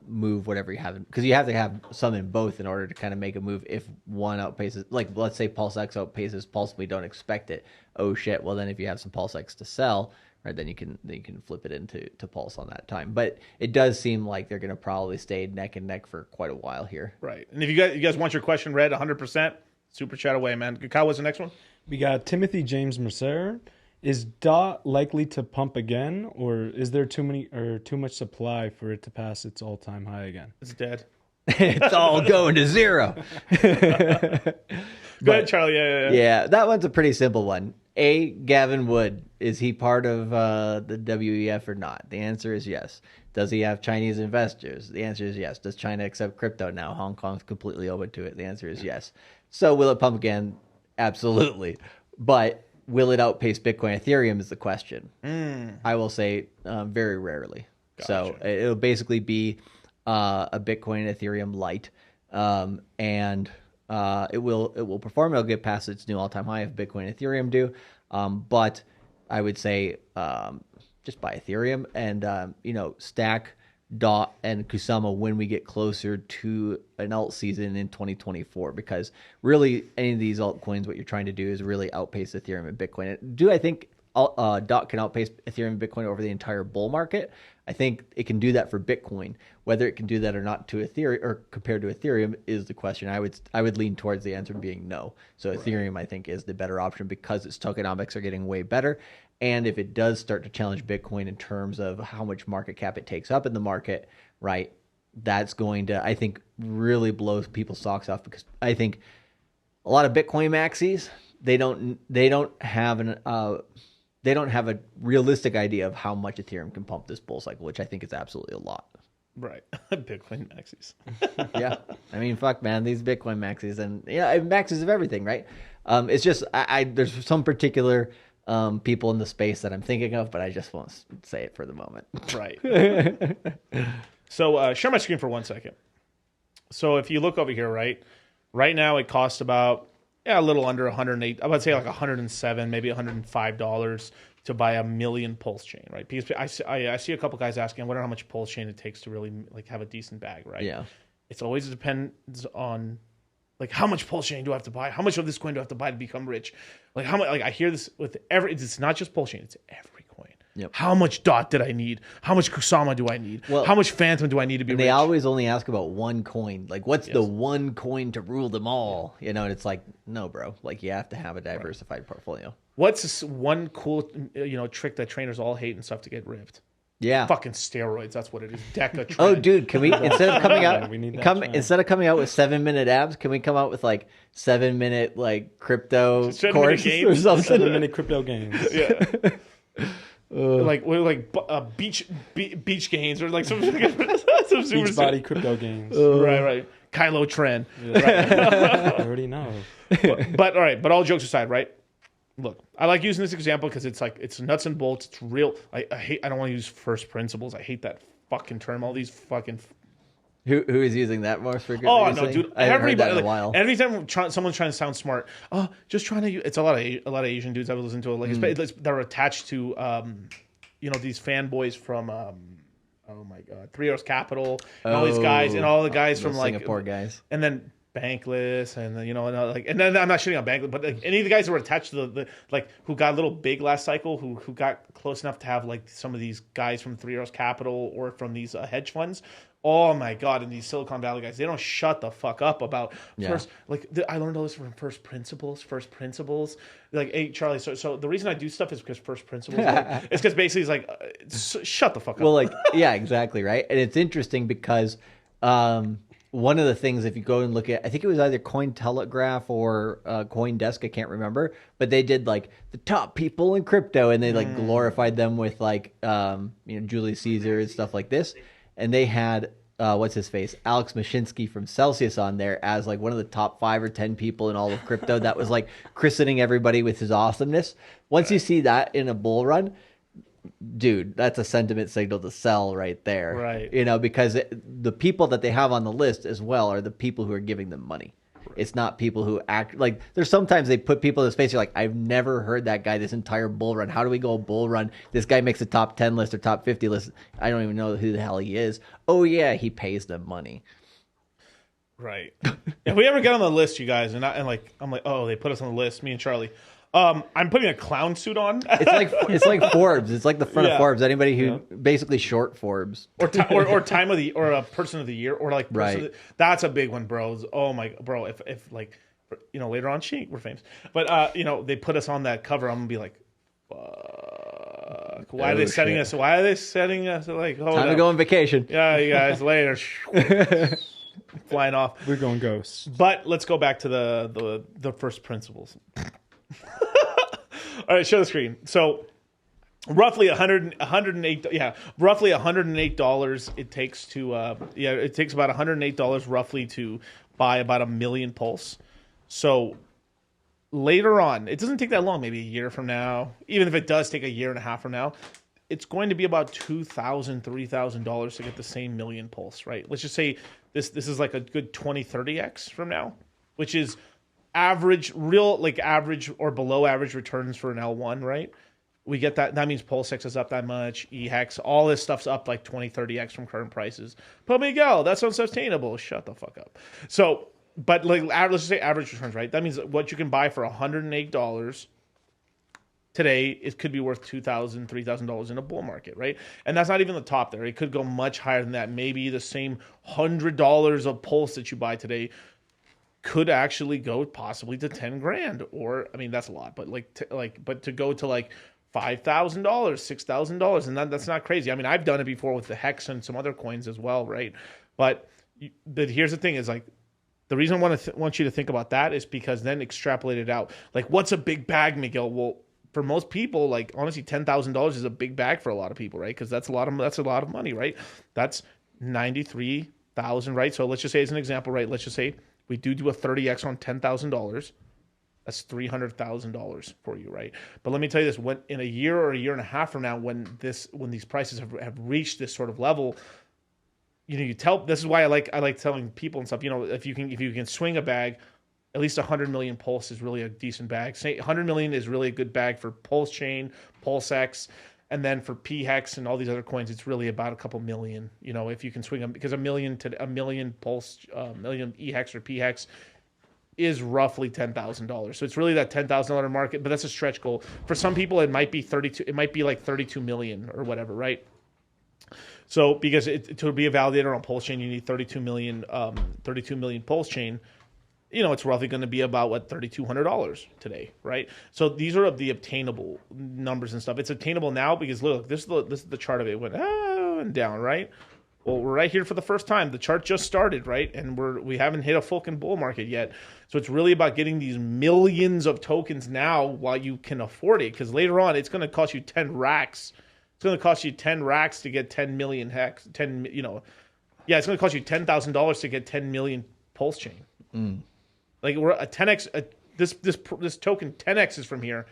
move whatever you have, because you have to have some in both in order to kind of make a move. If one outpaces, like let's say PulseX outpaces Pulse, we don't expect it. Oh shit! Well then, if you have some PulseX to sell, right, then you can flip it into Pulse on that time. But it does seem like they're going to probably stay neck and neck for quite a while here. Right. And if you guys want your question read 100%, super chat away, man. Kyle, what's the next one? We got Timothy James Mercer. Is DOT likely to pump again, or is there too much supply for it to pass its all-time high again? It's dead. It's all going to zero. Go ahead, Charlie. Yeah, that one's a pretty simple one. Gavin Wood, is he part of the WEF or not? The answer is yes. Does he have Chinese investors? The answer is yes. Does China accept crypto now? Hong Kong's completely open to it. The answer is yes. So will it pump again? Absolutely. But will it outpace Bitcoin? Ethereum is the question. I will say very rarely. Gotcha. So it'll basically be a Bitcoin Ethereum light, and it will perform. It'll get past its new all-time high if Bitcoin and Ethereum do. But I would say just buy Ethereum and stack DOT and Kusama when we get closer to an alt season in 2024, because really any of these altcoins, what you're trying to do is really outpace Ethereum and Bitcoin. Do I think DOT can outpace Ethereum and Bitcoin over the entire bull market? I think it can do that for Bitcoin. Whether it can do that or not to Ethereum or compared to Ethereum is the question. I would lean towards the answer being no. So Ethereum, I think, is the better option because its tokenomics are getting way better. And if it does start to challenge Bitcoin in terms of how much market cap it takes up in the market, right, that's going to, I think, really blow people's socks off, because I think a lot of Bitcoin maxis, they don't have a realistic idea of how much Ethereum can pump this bull cycle, which I think is absolutely a lot. Right. Bitcoin maxis. Yeah. I mean, fuck, man, these Bitcoin maxis and maxis of everything, right? It's just, there's some particular people in the space that I'm thinking of, but I just won't say it for the moment. Right. So share my screen for 1 second. So if you look over here, right now it costs about a little under 108. I would say like 107, maybe $105 to buy a million PulseChain, right? Because I see a couple guys asking, I wonder how much PulseChain it takes to really like have a decent bag, right? Yeah. It's always depends on like how much PulseChain do I have to buy? How much of this coin do I have to buy to become rich? Like how much? Like I hear this with it's not just PulseChain, it's every coin. Yep. How much DOT did I need? How much Kusama do I need? Well, how much Phantom do I need to be rich? They always only ask about one coin. Like, what's the one coin to rule them all? You know, and it's like, no, bro. Like, you have to have a diversified portfolio. What's this one cool, trick that trainers all hate and stuff to get ripped? Yeah. Fucking steroids. That's what it is. Deca trend. Oh, dude, can we instead of coming out, we need that instead of coming out with 7-minute abs, can we come out with like 7-minute like crypto 7-minute course games? or something? 7-minute crypto games. Yeah. Beach gains or like some super Beach body crypto games. right. Kylo Tren. I already know. But all right. But all jokes aside, right? Look, I like using this example because it's like it's nuts and bolts. It's real. I don't want to use first principles. I hate that fucking term. All these fucking. Who is using that most frequently? Oh no, dude! I haven't heard that in a Everybody, while. every time someone's trying to sound smart, just trying to. It's a lot of Asian dudes I've listened to, like that are attached to, these fanboys from, oh my god, Three Arrows Capital, and all these guys, and all the guys from like Singapore guys, and then Bankless, and then and then I'm not shitting on Bankless, but like any of the guys that were attached to the like who got a little big last cycle, who got close enough to have like some of these guys from Three Arrows Capital or from these hedge funds. Oh my god! And these Silicon Valley guys, they don't shut the fuck up about first. Like I learned all this from first principles. Like, hey Charlie, so the reason I do stuff is because first principles. It's because basically it's like, shut the fuck up. Well, like yeah, exactly right. And it's interesting because one of the things, if you go and look at, I think it was either Cointelegraph or CoinDesk, I can't remember, but they did like the top people in crypto, and they like glorified them with like Julius Caesar and stuff like this. And they had what's his face, Alex Mashinsky from Celsius on there as like one of the top 5 or 10 people in all of crypto that was like christening everybody with his awesomeness. Once you see that in a bull run, dude, that's a sentiment signal to sell right there. Right. Because the people that they have on the list as well are the people who are giving them money. It's not people who act like there's sometimes they put people in the space. You're like, I've never heard that guy this entire bull run. How do we go a bull run? This guy makes a top 10 list or top 50 list. I don't even know who the hell he is. Oh yeah, he pays them money. Right. If we ever get on the list, you guys, and I'm like, oh, they put us on the list, me and Charlie. I'm putting a clown suit on. It's like Forbes. It's like the front of Forbes. Anybody who basically short Forbes or time of the or a person of the year or like right. That's a big one, bros. Oh my bro, if like later on we're famous, but they put us on that cover, I'm gonna be like, fuck. Why are they setting us? Why are they setting us like? Time to go on vacation. Yeah, you guys later. Flying off. We're going ghosts. But let's go back to the first principles. All right, show the screen. So roughly $108 it takes to it takes about $108 roughly to buy about 1 million pulse. So later on, it doesn't take that long, maybe a year from now. Even if it does take a year and a half from now, it's going to be about $2,000, $3,000 to get the same million pulse, right? Let's just say this is like a good 20-30x from now, which is average or below average returns for an L1, right? We get that. That means PulseX is up that much. eHex, all this stuff's up like 20-30x from current prices. But Miguel, that's unsustainable. Shut the fuck up. So, but like let's just say average returns, right? That means what you can buy for $108 today, it could be worth $2,000, $3,000 in a bull market, right? And that's not even the top there. It could go much higher than that. Maybe the same $100 of Pulse that you buy today could actually go possibly to 10 grand, or I mean that's a lot, but but to go to like $5,000, $6,000, and that's not crazy. I mean, I've done it before with the Hex and some other coins as well, right? But here's the thing: is like the reason I want you to think about that is because then extrapolate it out. Like, what's a big bag, Miguel? Well, for most people, like honestly, $10,000 is a big bag for a lot of people, right? Because that's a lot of money, right? That's 93,000, right? So let's just say as an example, right? Let's just say we do a 30x on $10,000. That's $300,000 for you, right? But let me tell you this: when in a year or a year and a half from now, when these prices have reached this sort of level, you tell. This is why I like telling people and stuff. If you can swing a bag, at least 100 million Pulse is really a decent bag. Say 100 million is really a good bag for PulseChain, PulseX, and then for PHEX and all these other coins, it's really about a couple million. If you can swing them, because a million Pulse, million EHEX or PHEX is roughly $10,000. So it's really that $10,000 market, but that's a stretch goal. For some people, it might be 32. It might be like 32 million or whatever, right? So because to be a validator on PulseChain, you need 32 million PulseChain. It's roughly going to be about $3,200 today, right? So these are the obtainable numbers and stuff. It's obtainable now because look, this is the chart of it. It went and down, right? Well, we're right here for the first time. The chart just started, right? And we haven't hit a fucking bull market yet. So it's really about getting these millions of tokens now while you can afford it. Because later on, it's going to cost you 10 racks. It's going to cost you 10 racks to get 10 million hex. It's going to cost you $10,000 to get 10 million PulseChain. Like we're a 10x. This token 10x is from here.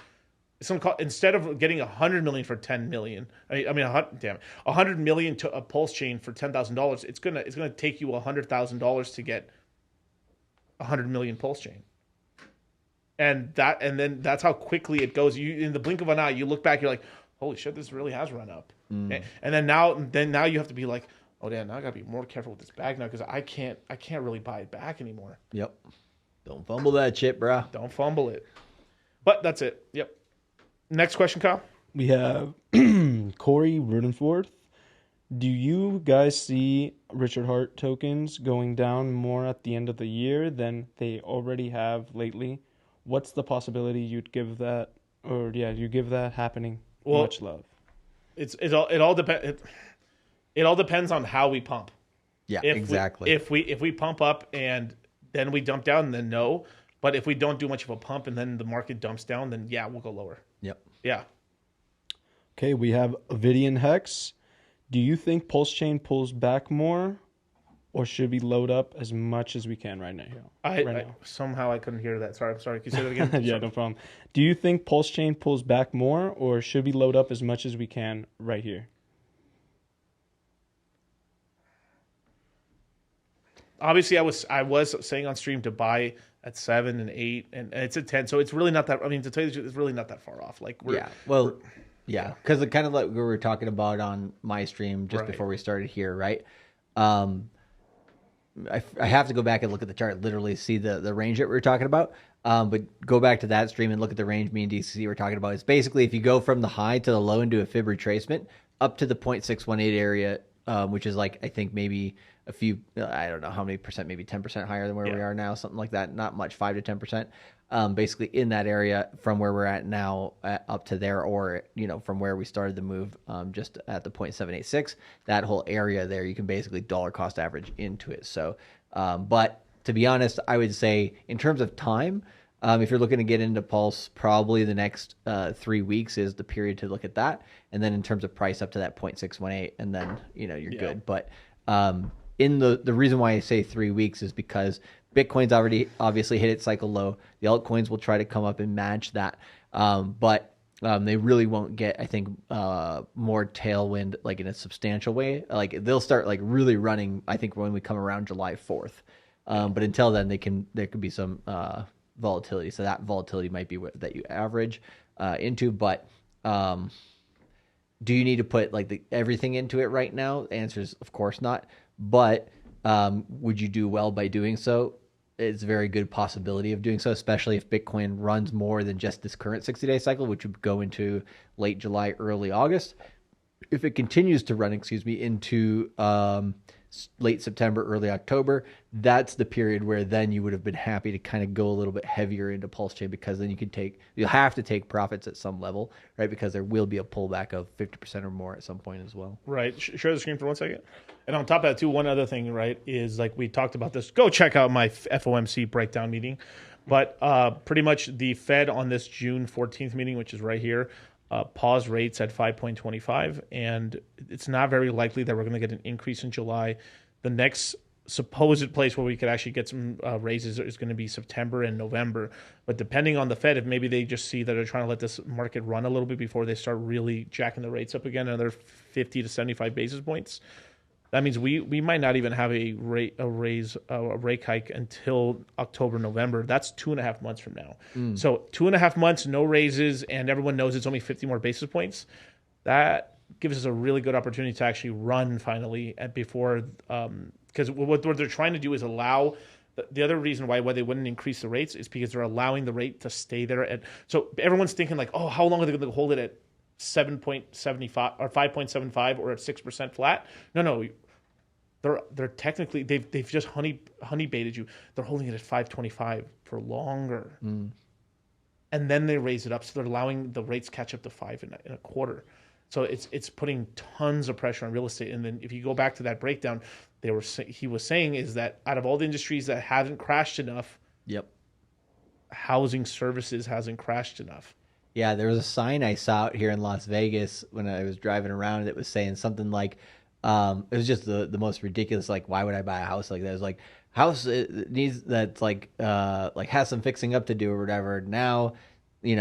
It's going to cost, instead of getting 100 million for 10 million. I mean, 100 million to a PulseChain for $10,000. It's gonna take you $100,000 to get 100 million PulseChain. And then that's how quickly it goes. You in the blink of an eye, you look back, you're like, holy shit, this really has run up. And then now you have to be like, oh damn, now I gotta be more careful with this bag now because I can't really buy it back anymore. Yep. Don't fumble that shit, bro. Don't fumble it. But that's it. Yep. Next question, Kyle. We have Corey Rudenforth. Do you guys see Richard Hart tokens going down more at the end of the year than they already have lately? What's the possibility you'd give that, you give that happening? Well, much love. It all depends. It all depends on how we pump. Yeah, exactly. If we pump up and then we dump down, then no. But if we don't do much of a pump and then the market dumps down, then yeah, we'll go lower. Yep. Yeah. Okay, we have Avidian Hex. Do you think PulseChain pulls back more, or should we load up as much as we can right now? Somehow I couldn't hear that. Sorry. Can you say that again? Yeah, no problem. Do you think PulseChain pulls back more, or should we load up as much as we can right here? Obviously, I was saying on stream to buy at 7 and 8, and it's at 10. So it's really not that. I mean, to tell you the truth, it's really not that far off. Like because kind of like we were talking about on my stream just before we started here, right? I have to go back and look at the chart, literally see the range that we were talking about. But go back to that stream and look at the range me and DCC were talking about. It's basically if you go from the high to the low and do a fib retracement up to the 0.618 area, which is like I think maybe a few, I don't know how many percent, maybe 10% higher than where we are now, something like that. Not much, 5 to 10%. Basically in that area from where we're at now up to there, or from where we started the move, just at the 0.786, that whole area there, you can basically dollar cost average into it. So, but to be honest, I would say in terms of time, if you're looking to get into Pulse, probably the next 3 weeks is the period to look at that. And then in terms of price up to that 0.618, and then, you're good. But in the reason why I say 3 weeks is because Bitcoin's already obviously hit its cycle low. The altcoins will try to come up and match that. But they really won't get, I think, more tailwind like in a substantial way. Like they'll start like really running, I think, when we come around July 4th. But until then, there could be some volatility. So that volatility might be what that you average into. But do you need to put like everything into it right now? The answer is of course not. But would you do well by doing so? It's a very good possibility of doing so, especially if Bitcoin runs more than just this current 60-day cycle, which would go into late July, early August. If it continues to run, into late September, early October, that's the period where then you would have been happy to kind of go a little bit heavier into PulseChain, because then you'll have to take profits at some level, right? Because there will be a pullback of 50% or more at some point as well. Right. Share the screen for 1 second. And on top of that too, one other thing, right, is like we talked about this. Go check out my FOMC breakdown meeting. But pretty much the Fed on this June 14th meeting, which is right here, pause rates at 5.25, and it's not very likely that we're going to get an increase in July. The next supposed place where we could actually get some raises is going to be September and November. But depending on the Fed, if maybe they just see that they're trying to let this market run a little bit before they start really jacking the rates up again, another 50 to 75 basis points, that means we might not even have a rate hike until October, November. That's 2.5 months from now. So 2.5 months, no raises, and everyone knows it's only 50 more basis points. That gives us a really good opportunity to actually run finally before, because what they're trying to do is allow. The other reason why they wouldn't increase the rates is because they're allowing the rate to stay there at. So everyone's thinking like, oh, how long are they going to hold it at 7.75 or 5.75 or at 6% flat? No. They're technically they've just honey baited you. They're holding it at 5.25 for longer, and then they raise it up. So they're allowing the rates catch up to 5.25. So it's putting tons of pressure on real estate. And then if you go back to that breakdown, he was saying is that out of all the industries that haven't crashed enough, housing services hasn't crashed enough. Yeah, there was a sign I saw out here in Las Vegas when I was driving around that was saying something like, it was just the most ridiculous, like, why would I buy a house like that? It was like, house needs that's like has some fixing up to do or whatever. Now,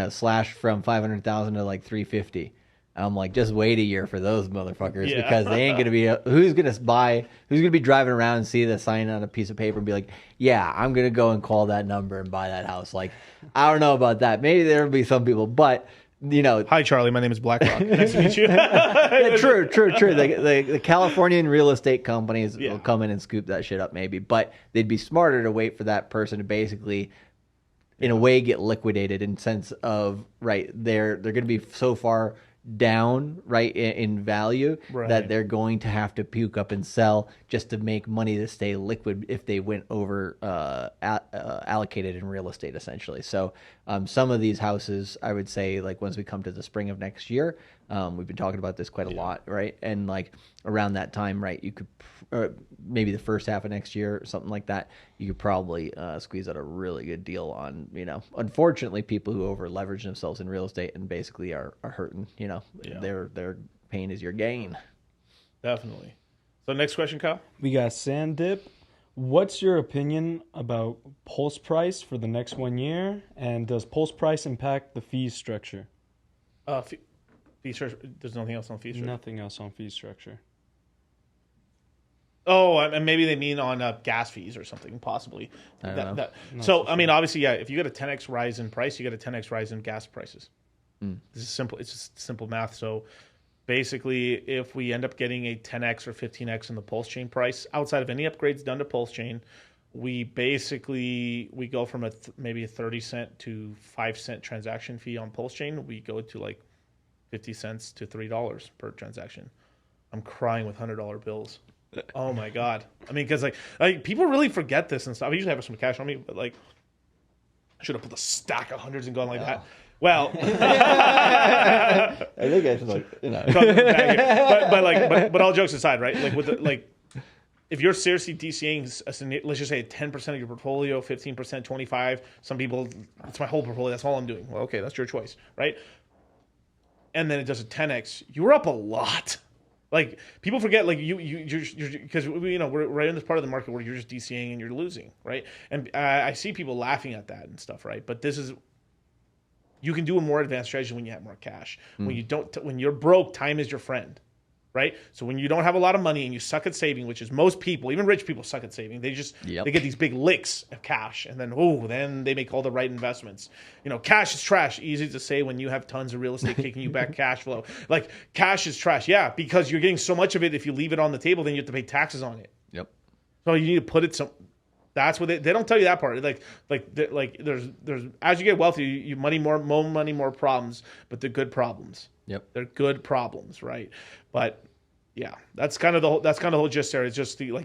slash from 500,000 to like 350. I'm like, just wait a year for those motherfuckers because they ain't gonna be. Who's gonna be driving around and see the sign on a piece of paper and be like, yeah, I'm gonna go and call that number and buy that house. Like, I don't know about that. Maybe there'll be some people, but. Hi Charlie, my name is BlackRock. Nice to meet you. Yeah, true. The Californian real estate companies will come in and scoop that shit up, maybe, but they'd be smarter to wait for that person to basically, in a way, get liquidated in sense of they're going to be so far down in value that they're going to have to puke up and sell just to make money to stay liquid if they went over allocated in real estate essentially. So some of these houses, I would say, like once we come to the spring of next year, we've been talking about this quite a lot, right? And like around that time, you could maybe the first half of next year or something like that, you could probably squeeze out a really good deal on, unfortunately, people who over leverage themselves in real estate and basically are hurting, their pain is your gain. Definitely. So next question, Kyle. We got Sandip. What's your opinion about Pulse price for the next 1 year? And does Pulse price impact the fee structure? Fee structure. There's nothing else on fee structure. Nothing else on fee structure. Oh, and maybe they mean on gas fees or something, possibly. So, I mean, obviously, if you get a 10x rise in price, you get a 10x rise in gas prices. This is simple. It's just simple math. So, basically, if we end up getting a 10x or 15x in the PulseChain price, outside of any upgrades done to PulseChain, we go from maybe a 30 cent to 5 cent transaction fee on PulseChain. We go to like 50 cents to $3 per transaction. I'm crying with $100 bills. Oh my God. I mean, because like people really forget this and stuff. I usually have some cash on me, but like I should have put a stack of hundreds and gone like that. Well, I think I should but all jokes aside, right? Like if you're seriously DCAing, let's just say 10% of your portfolio, 15%, 25%. Some people, it's my whole portfolio. That's all I'm doing. Well, okay, that's your choice, right? And then it does a 10x. You're up a lot. Like people forget, like you're because we're right in this part of the market where you're just DCAing and you're losing, right? And I see people laughing at that and stuff, right? But you can do a more advanced strategy when you have more cash. When you're broke, time is your friend, right? So when you don't have a lot of money and you suck at saving, which is most people, even rich people suck at saving. They just they get these big licks of cash, and then they make all the right investments. Cash is trash. Easy to say when you have tons of real estate kicking you back cash flow. Like cash is trash, yeah, because you're getting so much of it. If you leave it on the table, then you have to pay taxes on it. Yep. So you need to put it some. That's what they don't tell you that part. Like there's as you get wealthy, you more money, more problems, but they're good problems. Yep. They're good problems, right? But yeah, that's kind of the whole gist there. It's just you've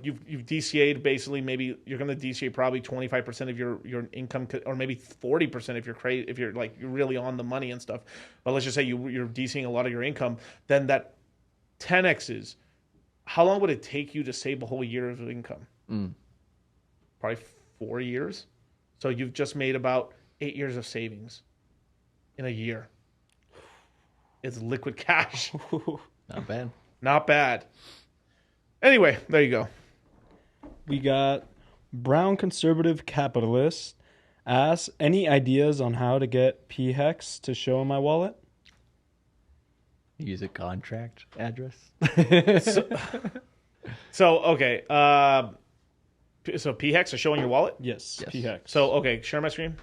DCA'd basically. Maybe you're going to DCA probably 25% of your income, or maybe 40% if you're really on the money and stuff. But let's just say you're DCAing a lot of your income. Then that 10x's. How long would it take you to save a whole year of income? Probably 4 years. So you've just made about 8 years of savings in a year. It's liquid cash. Not bad. Not bad. Anyway, there you go. we got Brown Conservative Capitalist asks, any ideas on how to get p-hex to show in my wallet? Use a contract address. So okay. So p-hex is showing your wallet. Yes, Yes. p-hex. So okay, share my screen.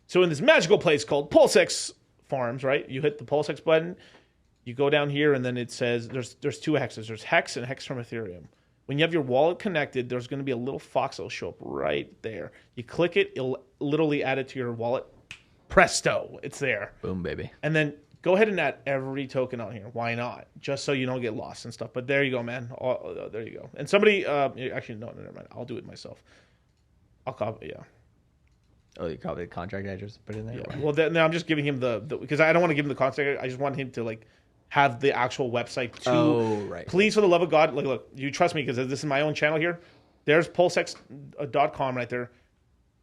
So in this magical place called PulseX Farms, right? You hit the PulseX button, you go down here, and then it says there's two hexes. There's hex and hex from Ethereum. When you have your wallet connected, there's going to be a little fox that'll show up right there. You click it, it'll literally add it to your wallet. Presto, it's there. Boom, baby. And then go ahead and add every token on here. Why not? Just so you don't get lost and stuff. But there you go, man. There you go. And somebody, actually, no, never mind. I'll do it myself. I'll copy, yeah. Oh, you copy the contract address and put it in there? Yeah. Well, no, I'm just giving him the because I don't want to give him the contact. I just want him to like have the actual website too. Oh, right. Please, for the love of God, like, look, you trust me because this is my own channel here. There's pulsex.com right there.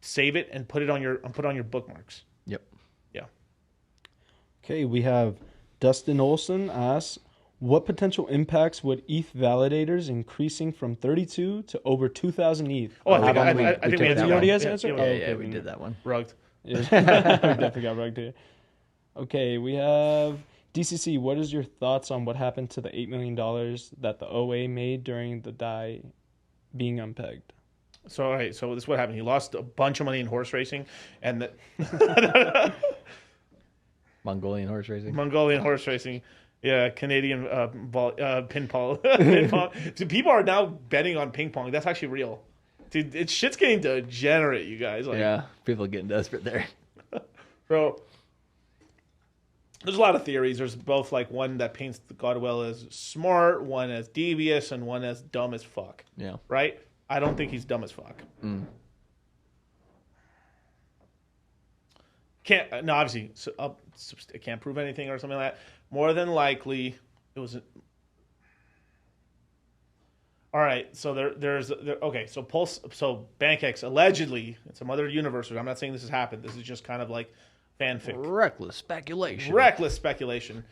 Save it and put it on your bookmarks. Yep. Yeah. Okay, we have Dustin Olson asks, what potential impacts would ETH validators increasing from 32 to over 2,000 ETH? Oh, I think we we took answered that that. one. already has Yeah, answered? yeah, Oh, Yeah, okay, we did that one. Rugged. Yeah. Definitely got rugged here. Okay, we have DCC. What is your thoughts on what happened to the $8 million that the OA made during the DAI being unpegged? So, all right. So this is what happened. He lost a bunch of money in horse racing, and Mongolian horse racing. Mongolian horse racing. Yeah, Canadian ping pong. Ping pong. Dude, people are now betting on ping pong. That's actually real. Dude, shit's getting degenerate, you guys. Like, Yeah, people are getting desperate there. bro. There's a lot of theories. There's both like one that paints the Godwell as smart, one as devious, and one as dumb as fuck. Yeah. Right? I don't think he's dumb as fuck. Can't no, obviously I can't prove anything or something like that. More than likely, it was. All right, so there's okay. So BankX allegedly in some other universe. I'm not saying this has happened. This is just kind of like fanfic. Reckless speculation. Reckless speculation.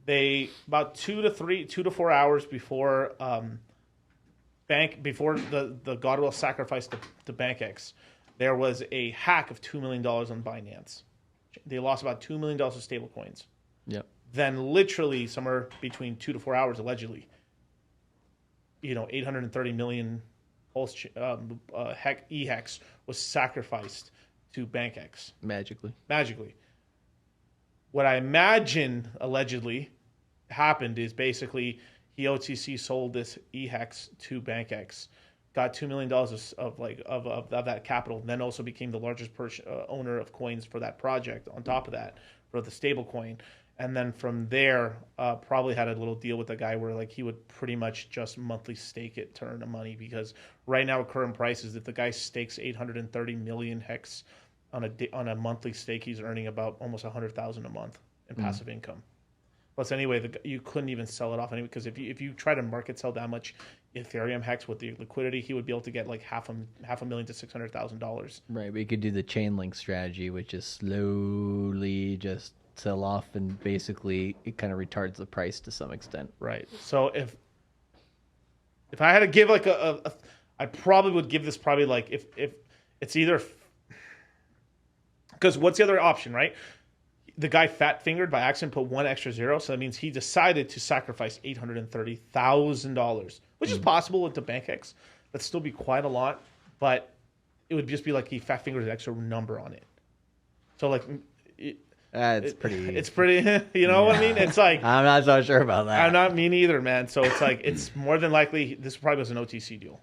They about 2 to 4 hours before before the Godwell sacrifice to BankX, there was a hack of $2 million on Binance. They lost about $2 million of stablecoins. Yep. Then literally somewhere between 2 to 4 hours, allegedly, 830 million EHEX was sacrificed to BankX. Magically. What I imagine allegedly happened is basically he OTC sold this EHEX to BankX, got $2 million of that capital, and then also became the largest owner of coins for that project on top of that for the stable coin. And then from there, probably had a little deal with the guy where like he would pretty much just monthly stake it to earn the money, because right now at current prices, if the guy stakes 830 million hex on a monthly stake, he's earning about almost 100,000 a month in passive income. Plus, anyway, you couldn't even sell it off anyway, because if you try to market sell that much Ethereum hex with the liquidity, he would be able to get like half a million to $600,000. Right, but you could do the chain link strategy, which is slowly just sell off, and basically it kind of retards the price to some extent. Right. So if I had to give like I probably would give this probably like if it's either, because what's the other option, right? The guy fat fingered by accident, put one extra zero, so that means he decided to sacrifice $830,000, which is possible into BankX. That'd still be quite a lot, but it would just be like he fat fingered an extra number on it. So like. It's pretty. It's pretty. You know what I mean? It's like I'm not so sure about that. I'm not me neither, man. So it's like it's more than likely this probably was an OTC deal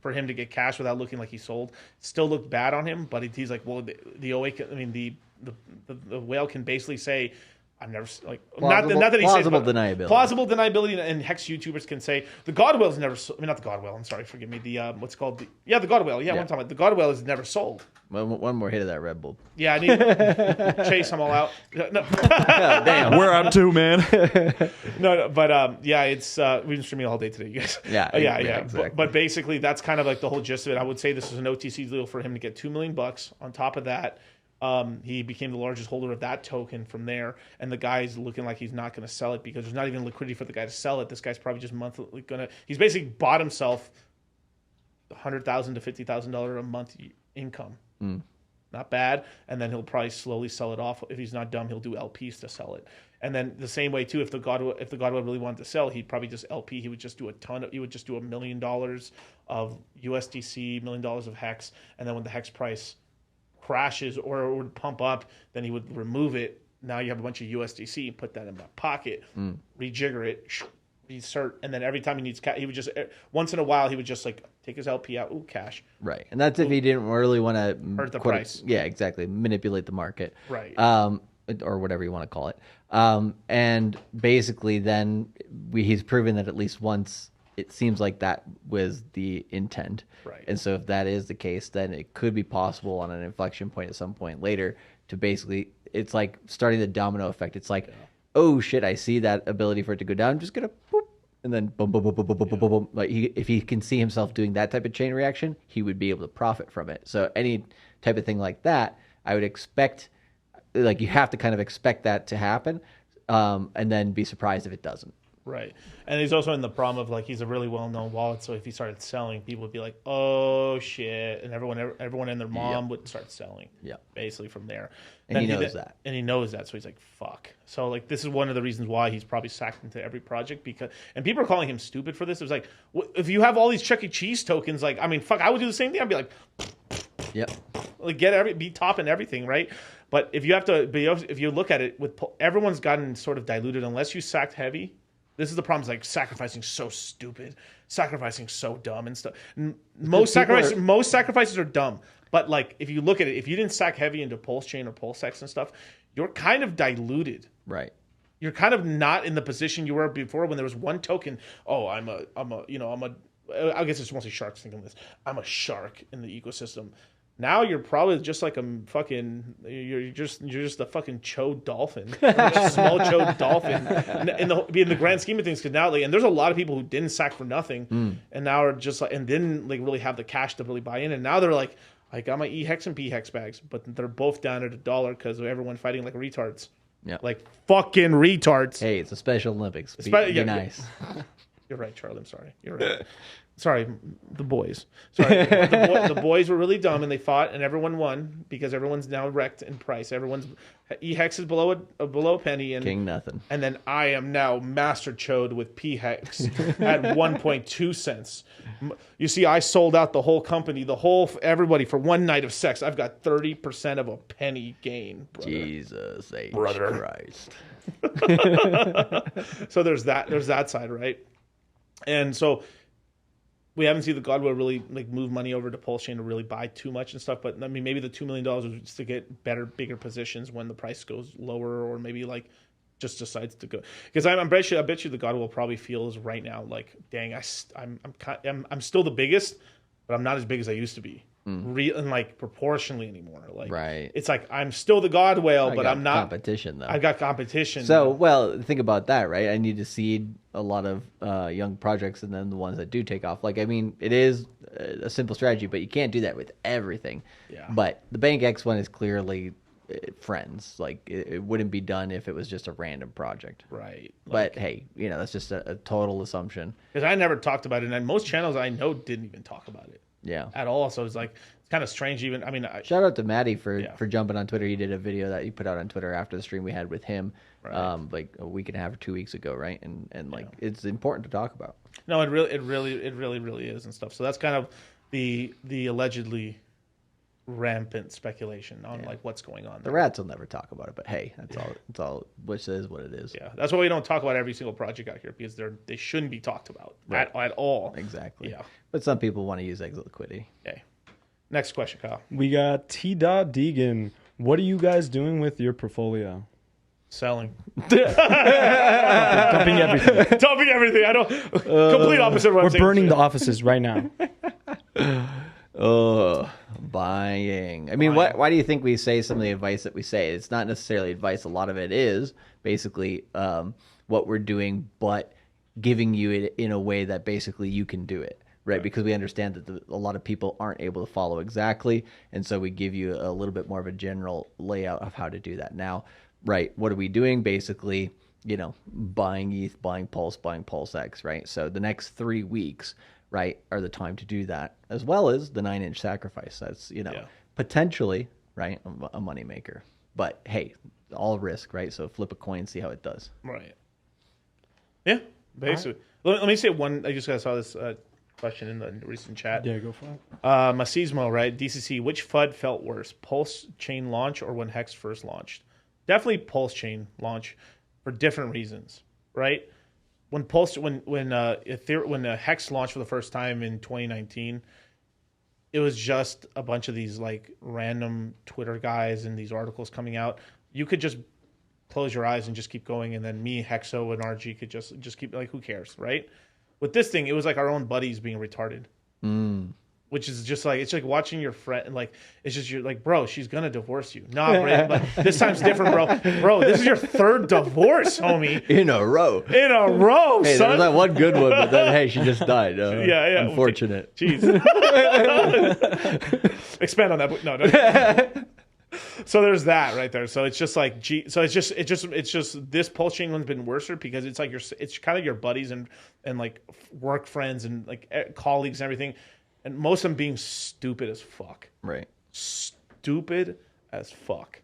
for him to get cash without looking like he sold. Still looked bad on him, but he's like, well, the OA. The whale can basically say, I've never like Plausible- not that he plausible says deniability. Plausible deniability, and hex YouTubers can say the Godwell's never. Not the Godwell. I'm sorry, forgive me. The what's it called? The Godwell. Yeah, what I'm talking about. The Godwell is never sold. One more hit of that Red Bull. Yeah, I need Chase. I'm all out. No. Damn. Where I'm to, man. No, but yeah, it's we've been streaming all day today, you guys. Yeah, yeah. exactly. But basically, that's kind of like the whole gist of it. I would say this is an OTC deal for him to get $2 million. On top of that, He became the largest holder of that token from there, and the guy's looking like he's not going to sell it because there's not even liquidity for the guy to sell it. This guy's probably just monthly he's basically bought himself $100,000 to $50,000 a month income. Not bad. And then he'll probably slowly sell it off. If he's not dumb, he'll do LPs to sell it. And then the same way too, if the Godwell really wanted to sell, he'd probably just LP. He would just do $1 million of USDC, $1 million of Hex, and then when the Hex price crashes or would pump up, then he would remove it. Now you have a bunch of USDC, put that in my pocket, rejigger it, insert, and then every time he needs cash, he would just once in a while he would just like take his LP out, cash. Right, and that's if he didn't really want to hurt the price. Yeah, exactly, manipulate the market. Right. Or whatever you want to call it. And basically, then he's proven that at least once. It seems like that was the intent. Right. And so if that is the case, then it could be possible on an inflection point at some point later to basically, it's like starting the domino effect. It's like, oh shit, I see that ability for it to go down. I'm just going to boop, and then boom, boom, boom, boom, boom, boom, boom, boom. Like if he can see himself doing that type of chain reaction, he would be able to profit from it. So any type of thing like that, I would expect, like you have to kind of expect that to happen and then be surprised if it doesn't. Right. And he's also in the problem of like he's a really well-known wallet, so if he started selling, people would be like, "Oh shit!" and everyone and their mom would start selling. Yeah. Basically from there. And he knows that. And he knows that, so he's like, "Fuck." So like this is one of the reasons why he's probably sacked into every project and people are calling him stupid for this. It was like, if you have all these Chuck E. Cheese tokens, like I mean, fuck, I would do the same thing. I'd be like, "Yep." Like be top in everything, right? But if you look at it with everyone's gotten sort of diluted unless you sacked heavy. This is the problem. Is like sacrificing so stupid, sacrificing so dumb and stuff. Most sacrifices are dumb. But like if you look at it, if you didn't sack heavy into PulseChain or PulseX and stuff, you're kind of diluted. Right. You're kind of not in the position you were before when there was one token. Oh, I guess it's mostly sharks thinking this. I'm a shark in the ecosystem. Now you're probably just like a fucking you're just a fucking chode dolphin, a small chode dolphin in the grand scheme of things. Because now and there's a lot of people who didn't sack for nothing, and now are just like and didn't like really have the cash to really buy in, and now they're like I got my E-Hex and P-Hex bags, but they're both down at $1 because of everyone fighting like retards. Yeah, like fucking retards. Hey, it's a Special Olympics. Be nice. You're right, Charlie. I'm sorry. You're right. Sorry, the boys. Sorry, the boys were really dumb and they fought and everyone won because everyone's now wrecked in price. Everyone's E-Hex is below a penny and King nothing. And then I am now master chode with P-Hex at 1.2 cents. You see, I sold out the whole company, everybody for one night of sex. I've got 30% of a penny gain, brother. Jesus H. Brother. Christ. So there's that side, right? And so we haven't seen the Godwell really like move money over to PulseChain to really buy too much and stuff. But I mean, maybe the $2 million was just to get bigger positions when the price goes lower, or maybe like just decides to go. Because I bet you the Godwell probably feels right now like, dang, I'm still the biggest, but I'm not as big as I used to be. And like proportionally anymore. Like right. It's like I'm still the God whale, but I'm not competition though. I've got competition. So well, think about that, right? I need to seed a lot of young projects, and then the ones that do take off. Like I mean, it is a simple strategy, but you can't do that with everything. Yeah. But the Bank X one is clearly friends. Like it wouldn't be done if it was just a random project. Right. But hey, that's just a total assumption. Because I never talked about it, and most channels I know didn't even talk about it. Yeah. At all. So it's like it's kind of strange. Even I mean, shout out to Maddie for jumping on Twitter. He did a video that he put out on Twitter after the stream we had with him, like a week and a half or 2 weeks ago, right? And like it's important to talk about. No, it really is and stuff. So that's kind of the allegedly rampant speculation on like what's going on there. The rats will never talk about it, but hey, that's all. Which is what it is. Yeah, that's why we don't talk about every single project out here, because they shouldn't be talked about at all. Exactly. Yeah. But some people want to use exit liquidity. Okay. Next question, Kyle. We got T. Deegan. What are you guys doing with your portfolio? Selling. Dumping everything. Dumping everything. I don't. Complete opposite of what I'm saying. We're burning the offices right now. Buying. I mean, why do you think we say some of the advice that we say? It's not necessarily advice. A lot of it is basically what we're doing, but giving you it in a way that basically you can do it. right? Because we understand that a lot of people aren't able to follow exactly, and so we give you a little bit more of a general layout of how to do that. Now, right, what are we doing? Basically, you know, buying ETH, buying PulseX, right? So the next 3 weeks, right, are the time to do that, as well as the 9-inch sacrifice. That's, you know, potentially, right, a moneymaker. But hey, all risk, right? So flip a coin, see how it does. Right. Yeah, basically. Let me say one. I just saw this question in the recent chat. Yeah, go for it. Masismo, right? DCC, which FUD felt worse, PulseChain launch or when Hex first launched? Definitely PulseChain launch for different reasons, right? When Hex launched for the first time in 2019, it was just a bunch of these like random Twitter guys and these articles coming out. You could just close your eyes and just keep going, and then me, Hexo, and RG could just keep, like, who cares, right? With this thing, it was like our own buddies being retarded. Which is just like, it's like watching your friend, like, it's just, you're like, bro, she's gonna divorce you. Nah, bro, like, this time's different, bro. Bro, this is your 3rd divorce, homie. In a row. In a row, Hey, son. there was that one good one, but then, hey, she just died. Yeah. Unfortunate. Jeez. Expand on that. No. So there's that right there. So it's just like, so it's just this PulseChain one's been worse because it's like it's kind of your buddies and like work friends and like colleagues and everything, and most of them being stupid as fuck. Right. Stupid as fuck.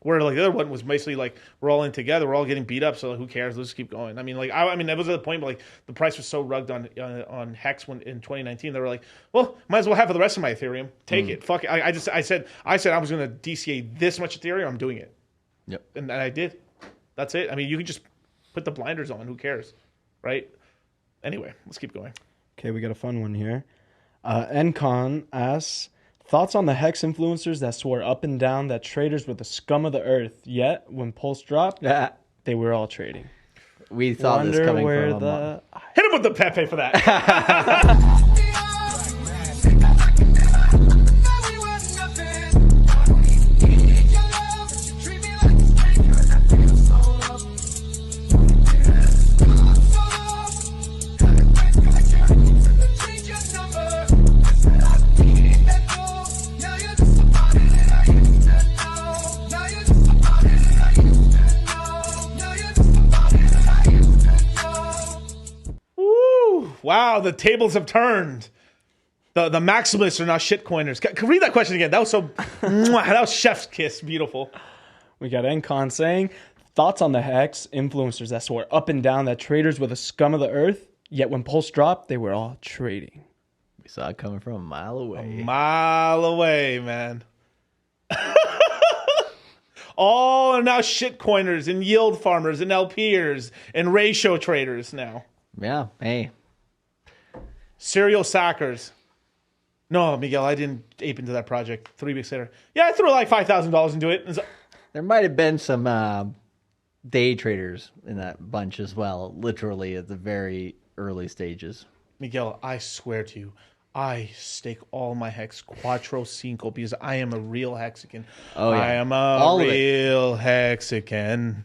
Where like the other one was basically like, we're all in together, we're all getting beat up, so like, who cares? Let's just keep going. I mean, like I mean that was at the point, but like the price was so rugged on Hex when in 2019, they were like, well, might as well have for the rest of my Ethereum. Take it. Fuck it. I said I was going to DCA this much Ethereum. I'm doing it. Yep. And I did. That's it. I mean, you can just put the blinders on. Who cares, right? Anyway, let's keep going. Okay, we got a fun one here. Encon asks, thoughts on the Hex influencers that swore up and down that traders were the scum of the earth, yet when Pulse dropped, they were all trading. We saw this coming from Hit him with the Pepe for that. Wow, the tables have turned. The maximalists are now shitcoiners. Read that question again. That was so. That was chef's kiss. Beautiful. We got Encon saying, thoughts on the Hex influencers that swore up and down that traders were the scum of the earth, yet when Pulse dropped, they were all trading. We saw it coming from a mile away. A mile away, man. All are now shitcoiners and yield farmers and LPers and ratio traders now. Yeah, hey. Serial sackers. No, Miguel, I didn't ape into that project. 3 weeks later. Yeah, I threw like $5,000 into it. There might have been some day traders in that bunch as well, literally at the very early stages. Miguel, I swear to you, I stake all my Hex Quattro Cinco because I am a real Hexican. Oh, yeah. I am a real Hexican.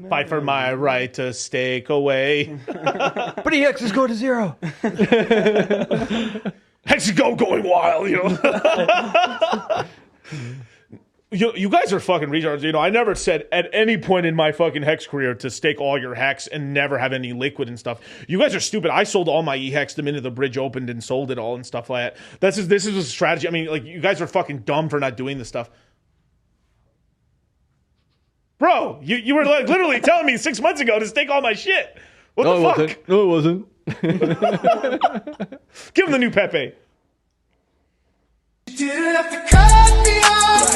Fight for my right to stake away. But Hex is going to 0. Hex going wild, you know. You guys are fucking retards. You know, I never said at any point in my fucking Hex career to stake all your Hex and never have any liquid and stuff. You guys are stupid. I sold all my E-Hex the minute the bridge opened and sold it all and stuff like that. This is a strategy. I mean, like, you guys are fucking dumb for not doing this stuff. Bro, you were like literally telling me 6 months ago to stake all my shit. What the fuck? No, it wasn't. Give him the new Pepe. You didn't have to cut me off.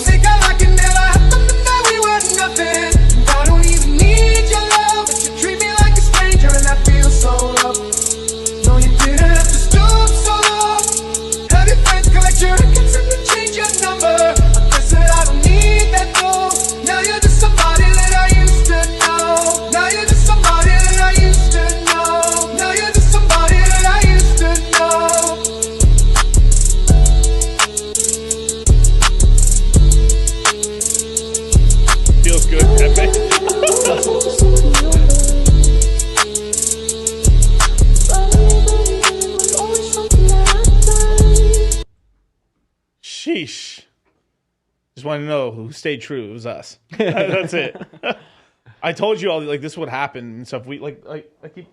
Think I like it never happened to me. We were nothing. I don't even need your love, but you treat me like a stranger, and I feel so loved. No, you didn't have to stoop so low. Have your friends collect your tickets and then change your number. I guess that I don't need that though. Now you're just somebody that I used to know. Now you're just somebody that I used to know. Now you're just somebody that I used to know. want to know who stayed true? It was us. That's it. I told you all like this would happen and stuff. We like I keep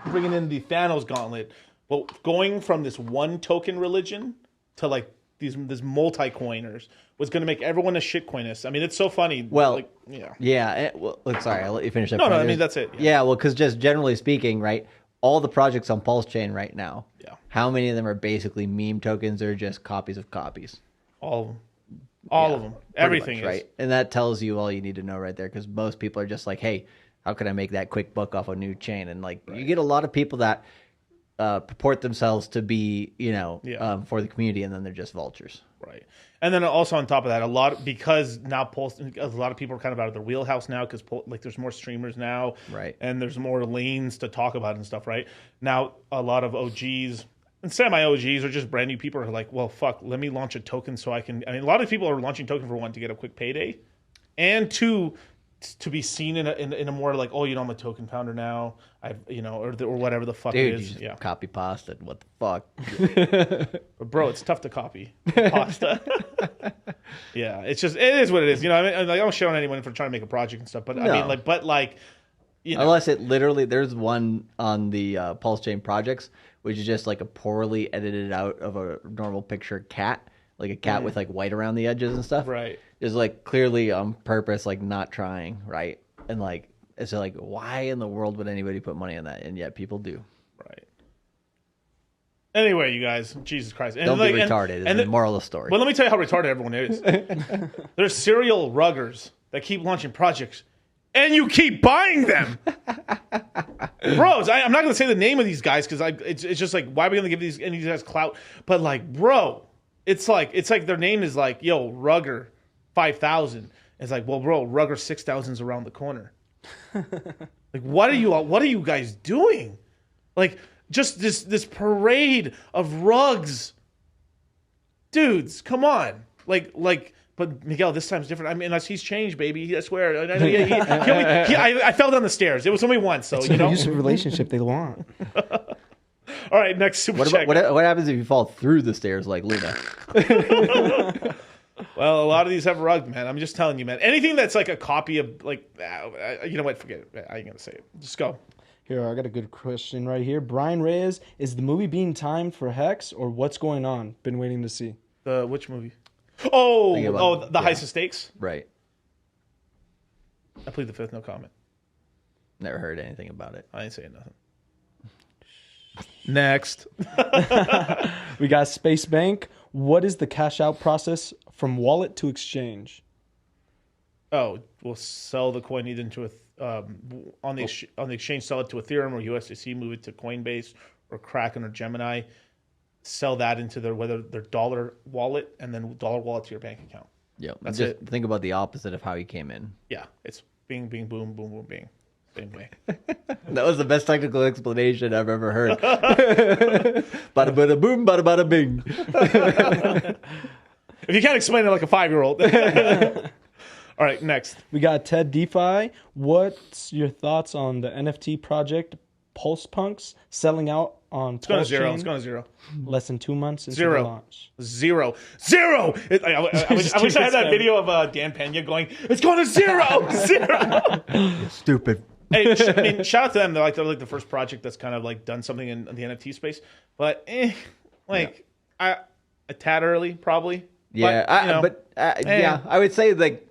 bringing in the Thanos gauntlet. Well, going from this one token religion to like these multi-coiners was going to make everyone a shitcoinist. I mean, it's so funny. Well, like, yeah. Yeah. Well, sorry, I'll let you finish that. No, point. I mean that's it. Yeah, well, because just generally speaking, right? All the projects on PulseChain right now. Yeah. How many of them are basically meme tokens or just copies of copies? All of them. All of them. Everything much, is. right. And that tells you all you need to know right there, because most people are just like, hey, how can I make that quick buck off a new chain? And like you get a lot of people that purport themselves to be, for the community, and then they're just vultures. Right. And then also on top of that, because now a lot of people are kind of out of their wheelhouse now because like there's more streamers now, Right. And there's more lanes to talk about and stuff, right? Now a lot of OGs and semi-OGs or just brand new people are like, well, fuck, let me launch a token so I can. I mean, a lot of people are launching token for one to get a quick payday, and two to be seen in a more like, oh, I'm a token pounder now, or whatever the fuck Dude, it is. you just copy pasta. What the fuck? But bro, it's tough to copy pasta. Yeah, it is what it is. I mean, like, I don't shit on anyone for trying to make a project and stuff, but No. I mean, Unless it literally, there's one on the PulseChain projects, which is just like a poorly edited out of a normal picture cat, like a cat with like white around the edges and stuff. Right. Is like clearly on purpose, like not trying, right? And like, it's like, why in the world would anybody put money on that? And yet people do. Right. Anyway, you guys, Jesus Christ. And Don't be retarded. Is the moral of the story. But let me tell you how retarded everyone is. There's serial ruggers that keep launching projects, and you keep buying them. Bros, I'm not going to say the name of these guys because it's just like, why are we going to give any of these guys clout? But like, bro, it's like their name is like, yo, Rugger 5,000. It's like, well, bro, Rugger 6,000 is around the corner. Like, what are you guys doing? Like, just this parade of rugs. Dudes, come on. But Miguel, this time's different. I mean, he's changed, baby. I swear. I fell down the stairs. It was only once, so It's an abusive relationship they want. All right, next super check. What happens if you fall through the stairs like Luna? Well, a lot of these have rugged, man. I'm just telling you, man. Anything that's like a copy of, like, you know what? Forget it. I ain't gonna say it. Just go. Here, I got a good question right here. Brian Reyes, is the movie being timed for Hex, or what's going on? Been waiting to see. Which movie? The Heist of Stakes. Right. I plead the fifth. No comment. Never heard anything about it. I ain't saying nothing. Next. We got Space Bank. What is the cash out process from wallet to exchange? Oh, we'll sell the coin either into on the exchange, sell it to Ethereum or USDC, move it to Coinbase or Kraken or Gemini, sell that into their dollar wallet, and then dollar wallet to your bank account. Yeah, That's just it. think about the opposite of how you came in. Yeah, it's bing, bing, boom, boom, boom, bing. Same way. That was the best technical explanation I've ever heard. Bada bada boom, bada bada bing. If you can't explain it like a 5-year-old. All right, next. We got Ted DeFi. What's your thoughts on the NFT project PulsePunks selling out on It's going to zero. PulseChain It's going to zero. less than 2 months into Zero. the launch? Zero. I wish I had that video of Dan Pena going, it's going to zero. Zero. Stupid. Hey, shout out to them. They're like the first project that's kind of like done something in the NFT space. But a tad early, probably. Yeah, I would say like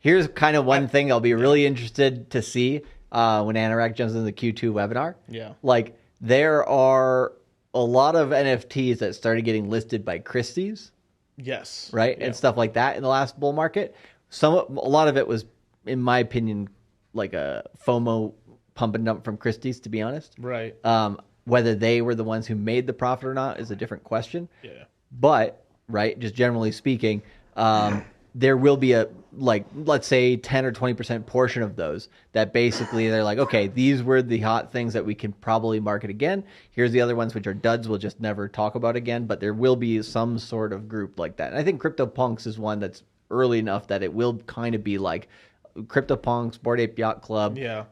here's kind of one thing I'll be really interested to see when Anorak jumps into the Q2 webinar. Yeah, like there are a lot of NFTs that started getting listed by Christie's. Yes. Right, yeah. and stuff like that in the last bull market. A lot of it was, in my opinion, like a FOMO pump and dump from Christie's, to be honest. Right. Whether they were the ones who made the profit or not is a different question. Yeah. But, right, just generally speaking, there will be a, like, let's say 10 or 20% portion of those that basically they're like, okay, these were the hot things that we can probably market again. Here's the other ones which are duds we'll just never talk about again. But there will be some sort of group like that. And I think CryptoPunks is one that's early enough that it will kind of be like CryptoPunks, Bored Ape Yacht Club. Yeah.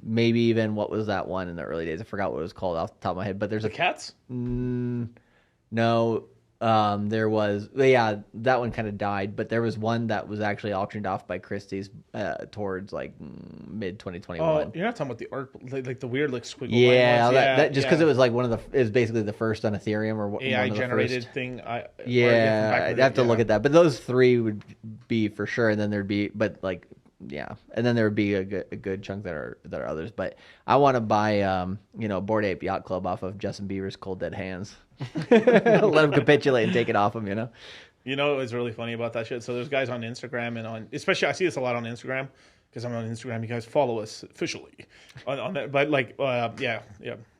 Maybe even, what was that one in the early days? I forgot what it was called off the top of my head. But there's The cats? No. There was, yeah, that one kind of died, but there was one that was actually auctioned off by Christie's towards like mid 2021. Oh, you're not talking about the art, like the weird like squiggle line Yeah, ones? that just because it was like it was basically the first on Ethereum or one AI of the generated first. thing. Yeah, I'd have to look at that, but those three would be for sure, and then there'd be, but like, yeah, and then there would be a good chunk that are others. But I want to buy, Bored Ape Yacht Club off of Justin Bieber's Cold Dead Hands. Let him capitulate and take it off him. You know what's really funny about that shit? So there's guys on Instagram and especially I see this a lot on Instagram because I'm on Instagram. You guys follow us officially on that. But like, yeah.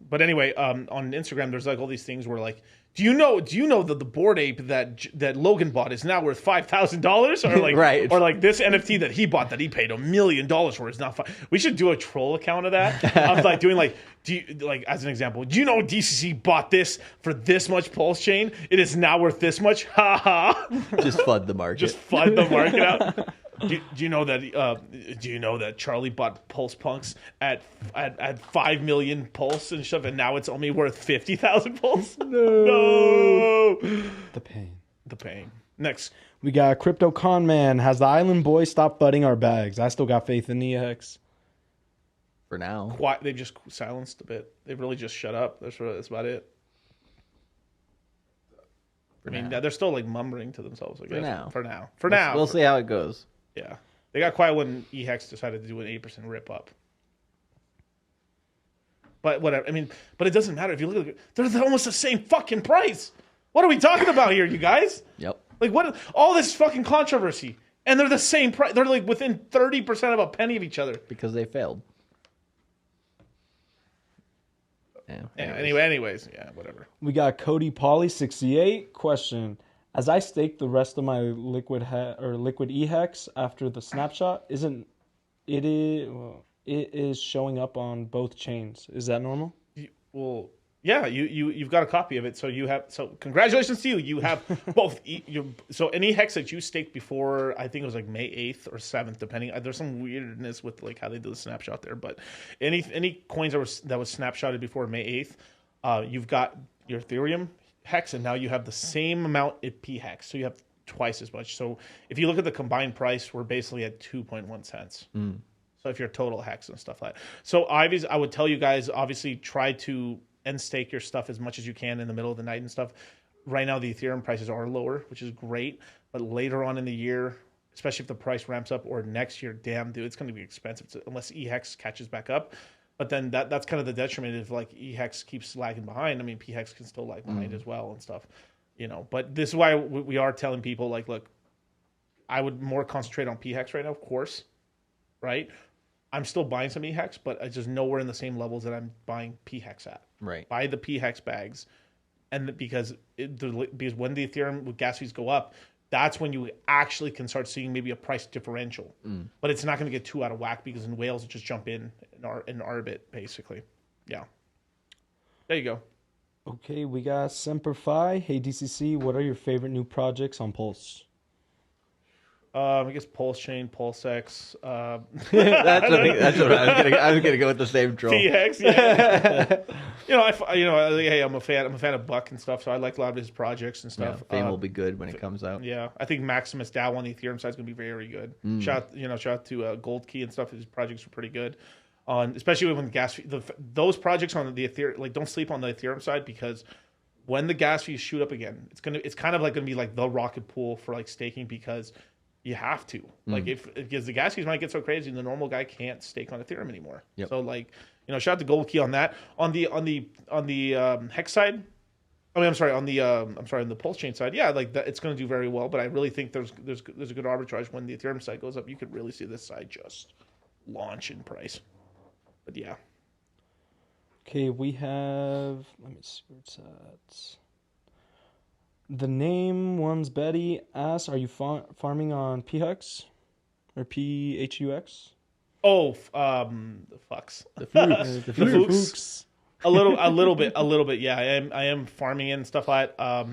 But anyway, on Instagram, there's like all these things where like, do you know that the Bored Ape that Logan bought is now worth $5,000 or like, right. or like this NFT that he bought that he paid $1 million for is not fun. We should do a troll account of that. Of like doing like, as an example, do you know DCC bought this for this much PulseChain? It is now worth this much. Ha ha. Just flood the market. Just flood the market out. Do you know that? Do you know that Charlie bought Pulse Punks at 5 million Pulse and stuff, and now it's only worth 50,000 Pulse? No. The pain. The pain. Next, We got Crypto Con Man. Has the Island Boy stopped butting our bags? I still got faith in the EX. For now. they've just silenced a bit. They've really just shut up. That's about it. I mean, they're still like mumbling to themselves. I guess. For now. We'll see how it goes. Yeah, they got quiet when eHex decided to do an 8% rip up. But whatever. I mean, but it doesn't matter if you look at it. They're almost the same fucking price. What are we talking about here, you guys? Yep. Like what? All this fucking controversy, and they're the same price. They're like within 30% of a penny of each other. Because they failed. Yeah. Anyways, yeah, whatever. We got Cody Polly 68 question. As I stake the rest of my liquid EHEX after the snapshot, it is showing up on both chains. Is that normal? Well, yeah, you've got a copy of it, so congratulations to you. You have both. So any hex that you staked before, I think it was like May 8th or 7th, depending. There's some weirdness with like how they do the snapshot there, but any coins that was snapshotted before May 8th, you've got your Ethereum hex, and now you have the same amount at P hex, so you have twice as much. So if you look at the combined price, we're basically at 2.1 cents. So if you're total hex and stuff like that. So I would tell you guys, obviously try to end stake your stuff as much as you can in the middle of the night and stuff. Right now the Ethereum prices are lower, which is great, but later on in the year, especially if the price ramps up, or next year, damn dude, it's going to be expensive unless eHex catches back up. But then that's kind of the detriment if like eHex keeps lagging behind. I mean, pHex can still lag behind as well and stuff, But this is why we are telling people like, look, I would more concentrate on pHex right now, of course, right? I'm still buying some eHex, but it's just nowhere in the same levels that I'm buying pHex at. Right. Buy the pHex bags, and because when the Ethereum with gas fees go up, that's when you actually can start seeing maybe a price differential. But it's not going to get too out of whack because in whales it just jump in Arbit basically. Yeah. There you go. Okay, we got Semperfi. Hey DCC, what are your favorite new projects on Pulse? I guess PulseChain, PulseX. That's what I was gonna go with the same troll. pHex, yeah. Hey, I'm a fan of Buck and stuff, so I like a lot of his projects and stuff. Fame will be good when it comes out. Yeah, I think Maximus DAO on the Ethereum side is gonna be very, very good. Shout out to Gold Key and stuff. His projects are pretty good. Especially when those projects on the Ethereum, like don't sleep on the Ethereum side because when the gas fees shoot up again, it's kind of like gonna be like the rocket pool for like staking because you have to because the gas fees might get so crazy and the normal guy can't stake on Ethereum anymore. Yep. So shout out to Gold Key on that. On the hex side, on the PulseChain side, yeah, like that, it's going to do very well. But I really think there's a good arbitrage when the Ethereum side goes up. You could really see this side just launch in price. But yeah. Okay, we have. Let me see where it's at. The name one's Betty asks, "Are you farming on pHex or PHUX?" Oh, the fucks. The flukes. The flukes. A little bit. Yeah, I am farming and stuff like that.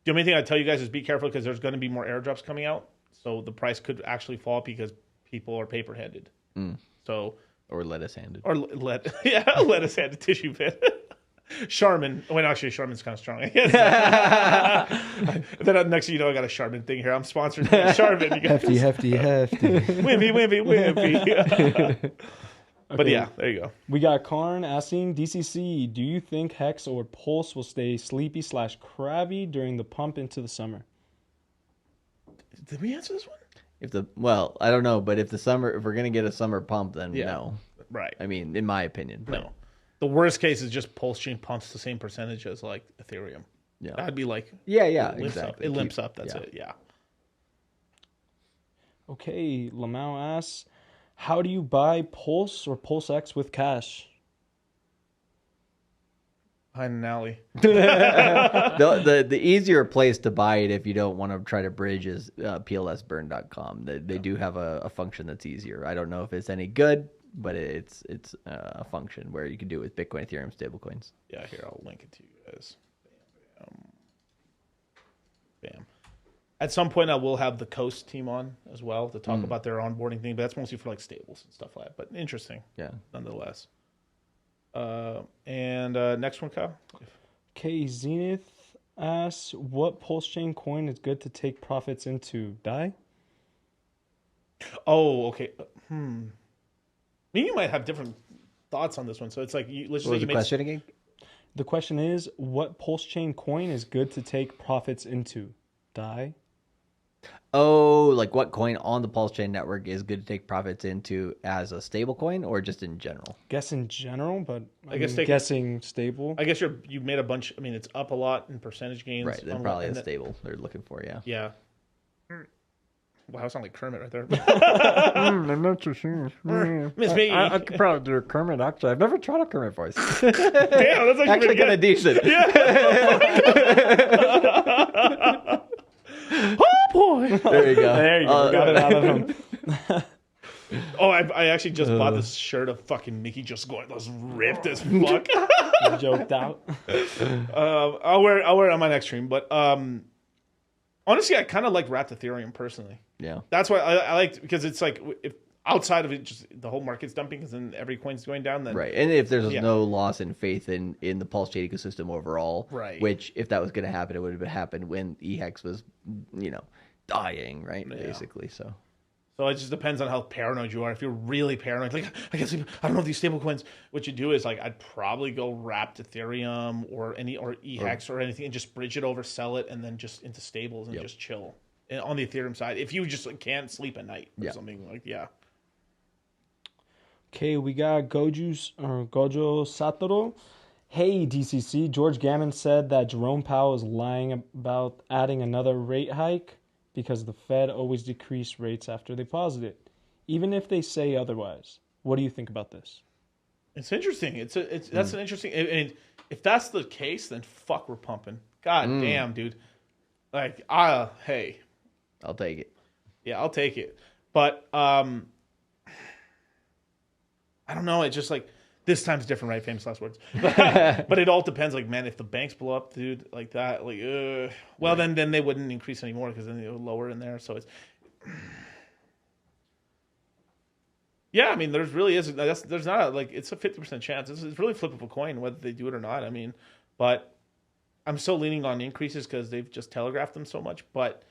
The only thing I tell you guys is be careful because there's going to be more airdrops coming out, so the price could actually fall because people are paper handed. So Or lettuce handed. or lettuce handed tissue pit. Charmin. Wait, actually, Charmin's kind of strong. Then next thing you know, I got a Charmin thing here. I'm sponsored by Charmin. You guys. Hefty. Wimpy. But yeah, there you go. We got Karn asking, DCC, do you think Hex or Pulse will stay sleepy/crabby during the pump into the summer? Did we answer this one? I don't know, but if we're gonna get a summer pump, then no. Right. I mean, in my opinion, No. The worst case is just PulseChain pumps the same percentage as like Ethereum. Yeah. That'd be like exactly. It limps up. That's it. Yeah. Okay, Lamau asks, how do you buy Pulse or PulseX with cash? Behind an alley. The easier place to buy it if you don't want to try to bridge is plsburn.com. They do have a function that's easier. I don't know if it's any good, but it's a function where you can do it with Bitcoin, Ethereum, stablecoins. Yeah, here, I'll link it to you guys. Bam. At some point, I will have the Coast team on as well to talk about their onboarding thing, but that's mostly for like stables and stuff like that. But interesting, nonetheless. And next one, Kyle. Okay, Zenith asks, what PulseChain coin is good to take profits into? DAI? Oh, okay. Maybe you might have different thoughts on this one. So it's like, let's just What was say the question again? The question is, what PulseChain coin is good to take profits into? DAI? Oh, like what coin on the PulseChain network is good to take profits into as a stable coin or just in general? Guess in general, but I guess guessing stable. I guess you made a bunch. I mean, it's up a lot in percentage gains. Right, then probably a stable they're looking for, yeah. Yeah. Wow, I sound like Kermit right there. I'm not too sure. Miss me. I could probably do a Kermit, actually. I've never tried a Kermit voice. Damn, that's Actually kind of decent. Oh boy! There you go. There you go. Got it out of him. Oh, I actually just bought this shirt of fucking Mickey just going, let's ripped as fuck. Joked out. I'll wear it on my next stream, but honestly, I kind of like wrapped Ethereum personally. Yeah. That's why I liked, because it's like, if outside of it, just the whole market's dumping, because then every coin's going down. Then Right, and if there's no loss in faith in the PulseChain ecosystem overall, right? Which if that was going to happen, it would have happened when eHex was, dying, right? Yeah. Basically, so it just depends on how paranoid you are. If you're really paranoid, like I don't know these stable coins, what you do is like I'd probably go wrapped Ethereum or eHex or anything and just bridge it over, sell it, and then just into stables and just chill. And on the Ethereum side, if you just can't sleep at night or something like Okay, we got Gojo Satoru. Hey, DCC. George Gammon said that Jerome Powell is lying about adding another rate hike because the Fed always decrease rates after they pause it, even if they say otherwise. What do you think about this? It's interesting. That's an interesting. And if that's the case, then fuck, we're pumping. God damn, dude. Like, hey, I'll take it. Yeah, I'll take it. But I don't know. It's just like this time's different, right? Famous last words. But it all depends. Like, man, if the banks blow up, dude, like that, like, well, then they wouldn't increase anymore because then they would lower in there. So it's, yeah. I mean, there's not it's a 50% chance. It's really flippable coin whether they do it or not. I mean, but I'm still leaning on increases because they've just telegraphed them so much. But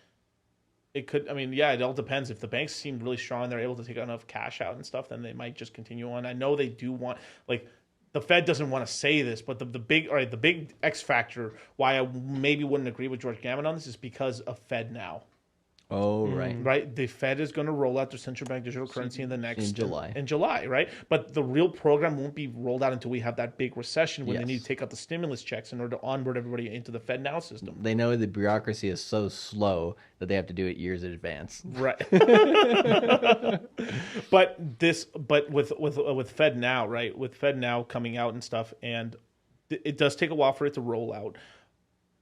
it could, I mean, yeah, it all depends. If the banks seem really strong, they're able to take enough cash out and stuff, then they might just continue on. I know they do want, like, the Fed doesn't want to say this, but the big X factor why I maybe wouldn't agree with George Gammon on this is because of Fed now. Oh, right. Right? The Fed is going to roll out their central bank digital currency in July. In July, right? But the real program won't be rolled out until we have that big recession when they need to take out the stimulus checks in order to onboard everybody into the Fed Now system. They know the bureaucracy is so slow that they have to do it years in advance. Right. But with Fed Now, right? With Fed Now coming out and stuff, and it does take a while for it to roll out.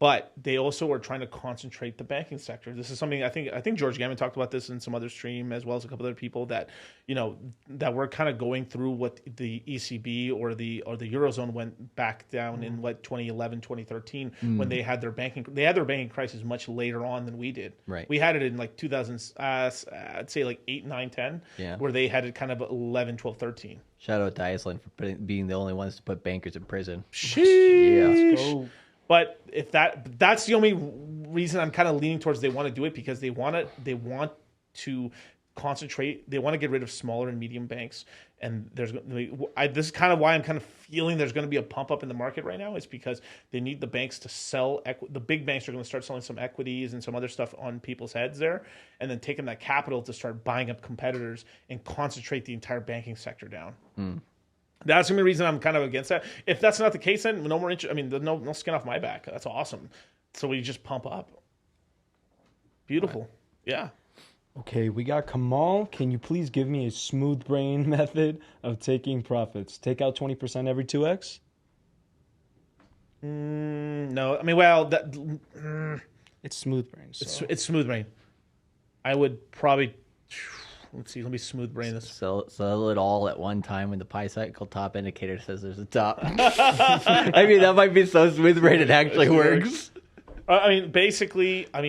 But they also are trying to concentrate the banking sector. This is something I think George Gammon talked about this in some other stream, as well as a couple other people, that that we're kind of going through what the ECB or the Eurozone went back down in 2011, 2013 when they had their banking crisis much later on than we did. Right. We had it in like 2000, I'd say like 8, 9, 10, where they had it kind of 11, 12, 13. Shout out to Iceland for being the only ones to put bankers in prison. Sheesh. Let's go. But if that's the only reason I'm kind of leaning towards they want to do it, because they want to concentrate. They want to get rid of smaller and medium banks. And this is kind of why I'm kind of feeling there's going to be a pump up in the market right now, is because they need the banks to sell. The big banks are going to start selling some equities and some other stuff on people's heads there, and then taking that capital to start buying up competitors and concentrate the entire banking sector down. That's the only reason I'm kind of against that. If that's not the case, then no more interest. I mean, there's no skin off my back. That's awesome. So we just pump up. Beautiful. Yeah. Okay, we got Kamal. Can you please give me a smooth brain method of taking profits? Take out 20% every 2x? No. I mean, well, It's smooth brain. So. it's smooth brain. I would probably... Let's see. Let me smooth brain this. Sell it all at one time when the pi cycle top indicator says there's a top. I mean, that might be so smooth brain it actually works. I mean, basically, I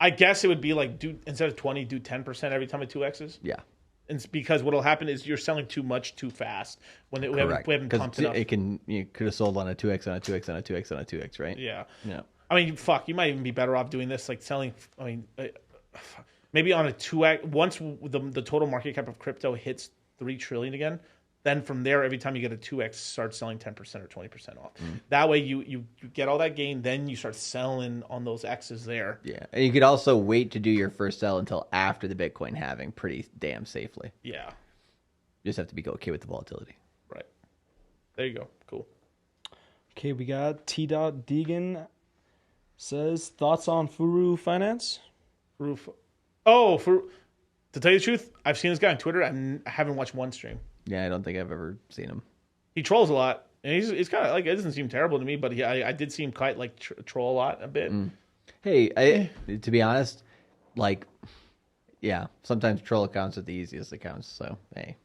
guess it would be like, instead of 20, do 10% every time it 2x's. Yeah. And it's because what'll happen is you're selling too much too fast when we haven't pumped enough. You could have sold on a 2x on a 2x on a 2x on a 2x, right? Yeah. Yeah. I mean, fuck, you might even be better off doing this, like selling. I mean, maybe on a 2x, once the total market cap of crypto hits 3 trillion again, then from there, every time you get a 2x, start selling 10% or 20% off. That way you get all that gain, then you start selling on those X's there. Yeah. And you could also wait to do your first sell until after the Bitcoin halving pretty damn safely. Yeah. You just have to be okay with the volatility. Right. There you go. Cool. Okay, we got T. Deegan says, thoughts on Furu Finance? To tell you the truth, I've seen this guy on Twitter. I haven't watched one stream. Yeah, I don't think I've ever seen him. He trolls a lot, and he's kind of like, it doesn't seem terrible to me, but I did see him quite like troll a lot a bit. Hey, to be honest, like, yeah, sometimes troll accounts are the easiest accounts. So hey,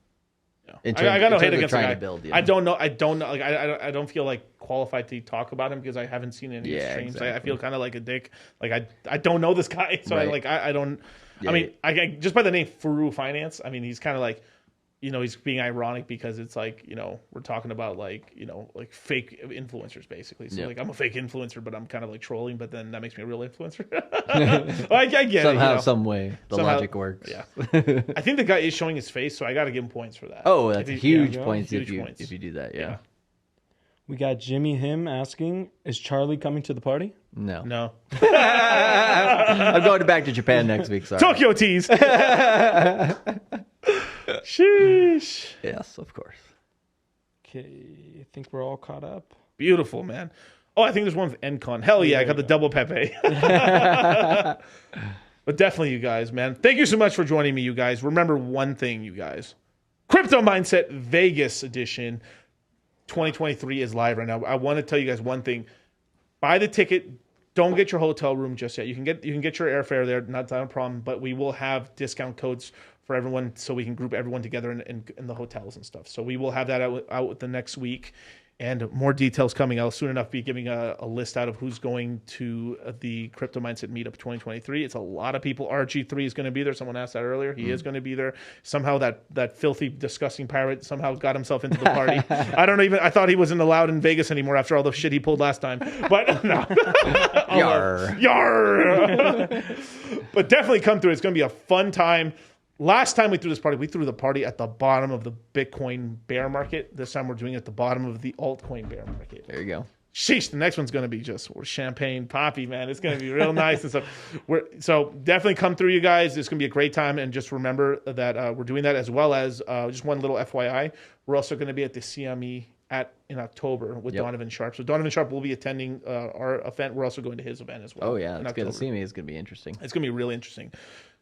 I got no hate against the trying guy. to build. I don't know. Like I don't feel like qualified to talk about him because I haven't seen any of his streams. Exactly. I feel kind of like a dick. Like I don't know this guy, so Right. I don't. Yeah. I mean, I just by the name Furu Finance, I mean he's kind of like, he's being ironic because it's like, we're talking about like, like fake influencers basically. So like I'm a fake influencer, but I'm kind of like trolling, but then that makes me a real influencer. I get somehow, it. some way, logic works. Yeah. I think the guy is showing his face, so I got to give him points for that. Oh, that's huge yeah, points huge if you points. do that. Yeah. We got Jimmy Him asking, is Charlie coming to the party? No. No. I'm going back to Japan next week. Sorry. Tokyo tease. Sheesh. Yes, of course. Okay, I think we're all caught up. Beautiful, man. Oh, I think there's one with NCon. Hell yeah, I got the double Pepe. But definitely, you guys, man. Thank you so much for joining me, you guys. Remember one thing, you guys. Crypto Mindset Vegas edition 2023 is live right now. I want to tell you guys one thing. Buy the ticket. Don't get your hotel room just yet. You can get your airfare there. Not a problem. But we will have discount codes for everyone so we can group everyone together in the hotels and stuff. So we will have that out the next week. And more details coming. I'll soon enough be giving a list out of who's going to the Crypto Mindset Meetup 2023. It's a lot of people. RG3 is going to be there. Someone asked that earlier. He is going to be there. Somehow that filthy, disgusting pirate somehow got himself into the party. I thought he wasn't allowed in Vegas anymore after all the shit he pulled last time. But no. Yar. But definitely come through. It's going to be a fun time. Last time we threw the party at the bottom of the Bitcoin bear market. This time we're doing it at the bottom of the altcoin bear market. There you go. Sheesh, the next one's going to be just champagne poppy, man. It's going to be real nice and stuff. So definitely come through, you guys. It's going to be a great time. And just remember that we're doing that as well as just one little FYI. We're also going to be at the CME in October with Donovan Sharp. So Donovan Sharp will be attending our event. We're also going to his event as well. Oh, yeah. It's going to see me. It's going to be interesting. It's going to be really interesting.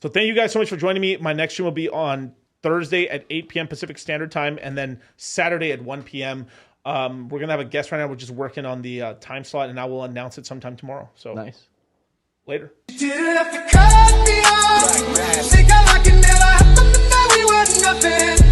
So thank you guys so much for joining me. My next stream will be on Thursday at 8 p.m. Pacific Standard Time and then Saturday at 1 p.m. We're going to have a guest right now. We're just working on the time slot, and I will announce it sometime tomorrow. So Nice. later. You didn't have to cut me off. Think I like it never happened, and that we were nothing.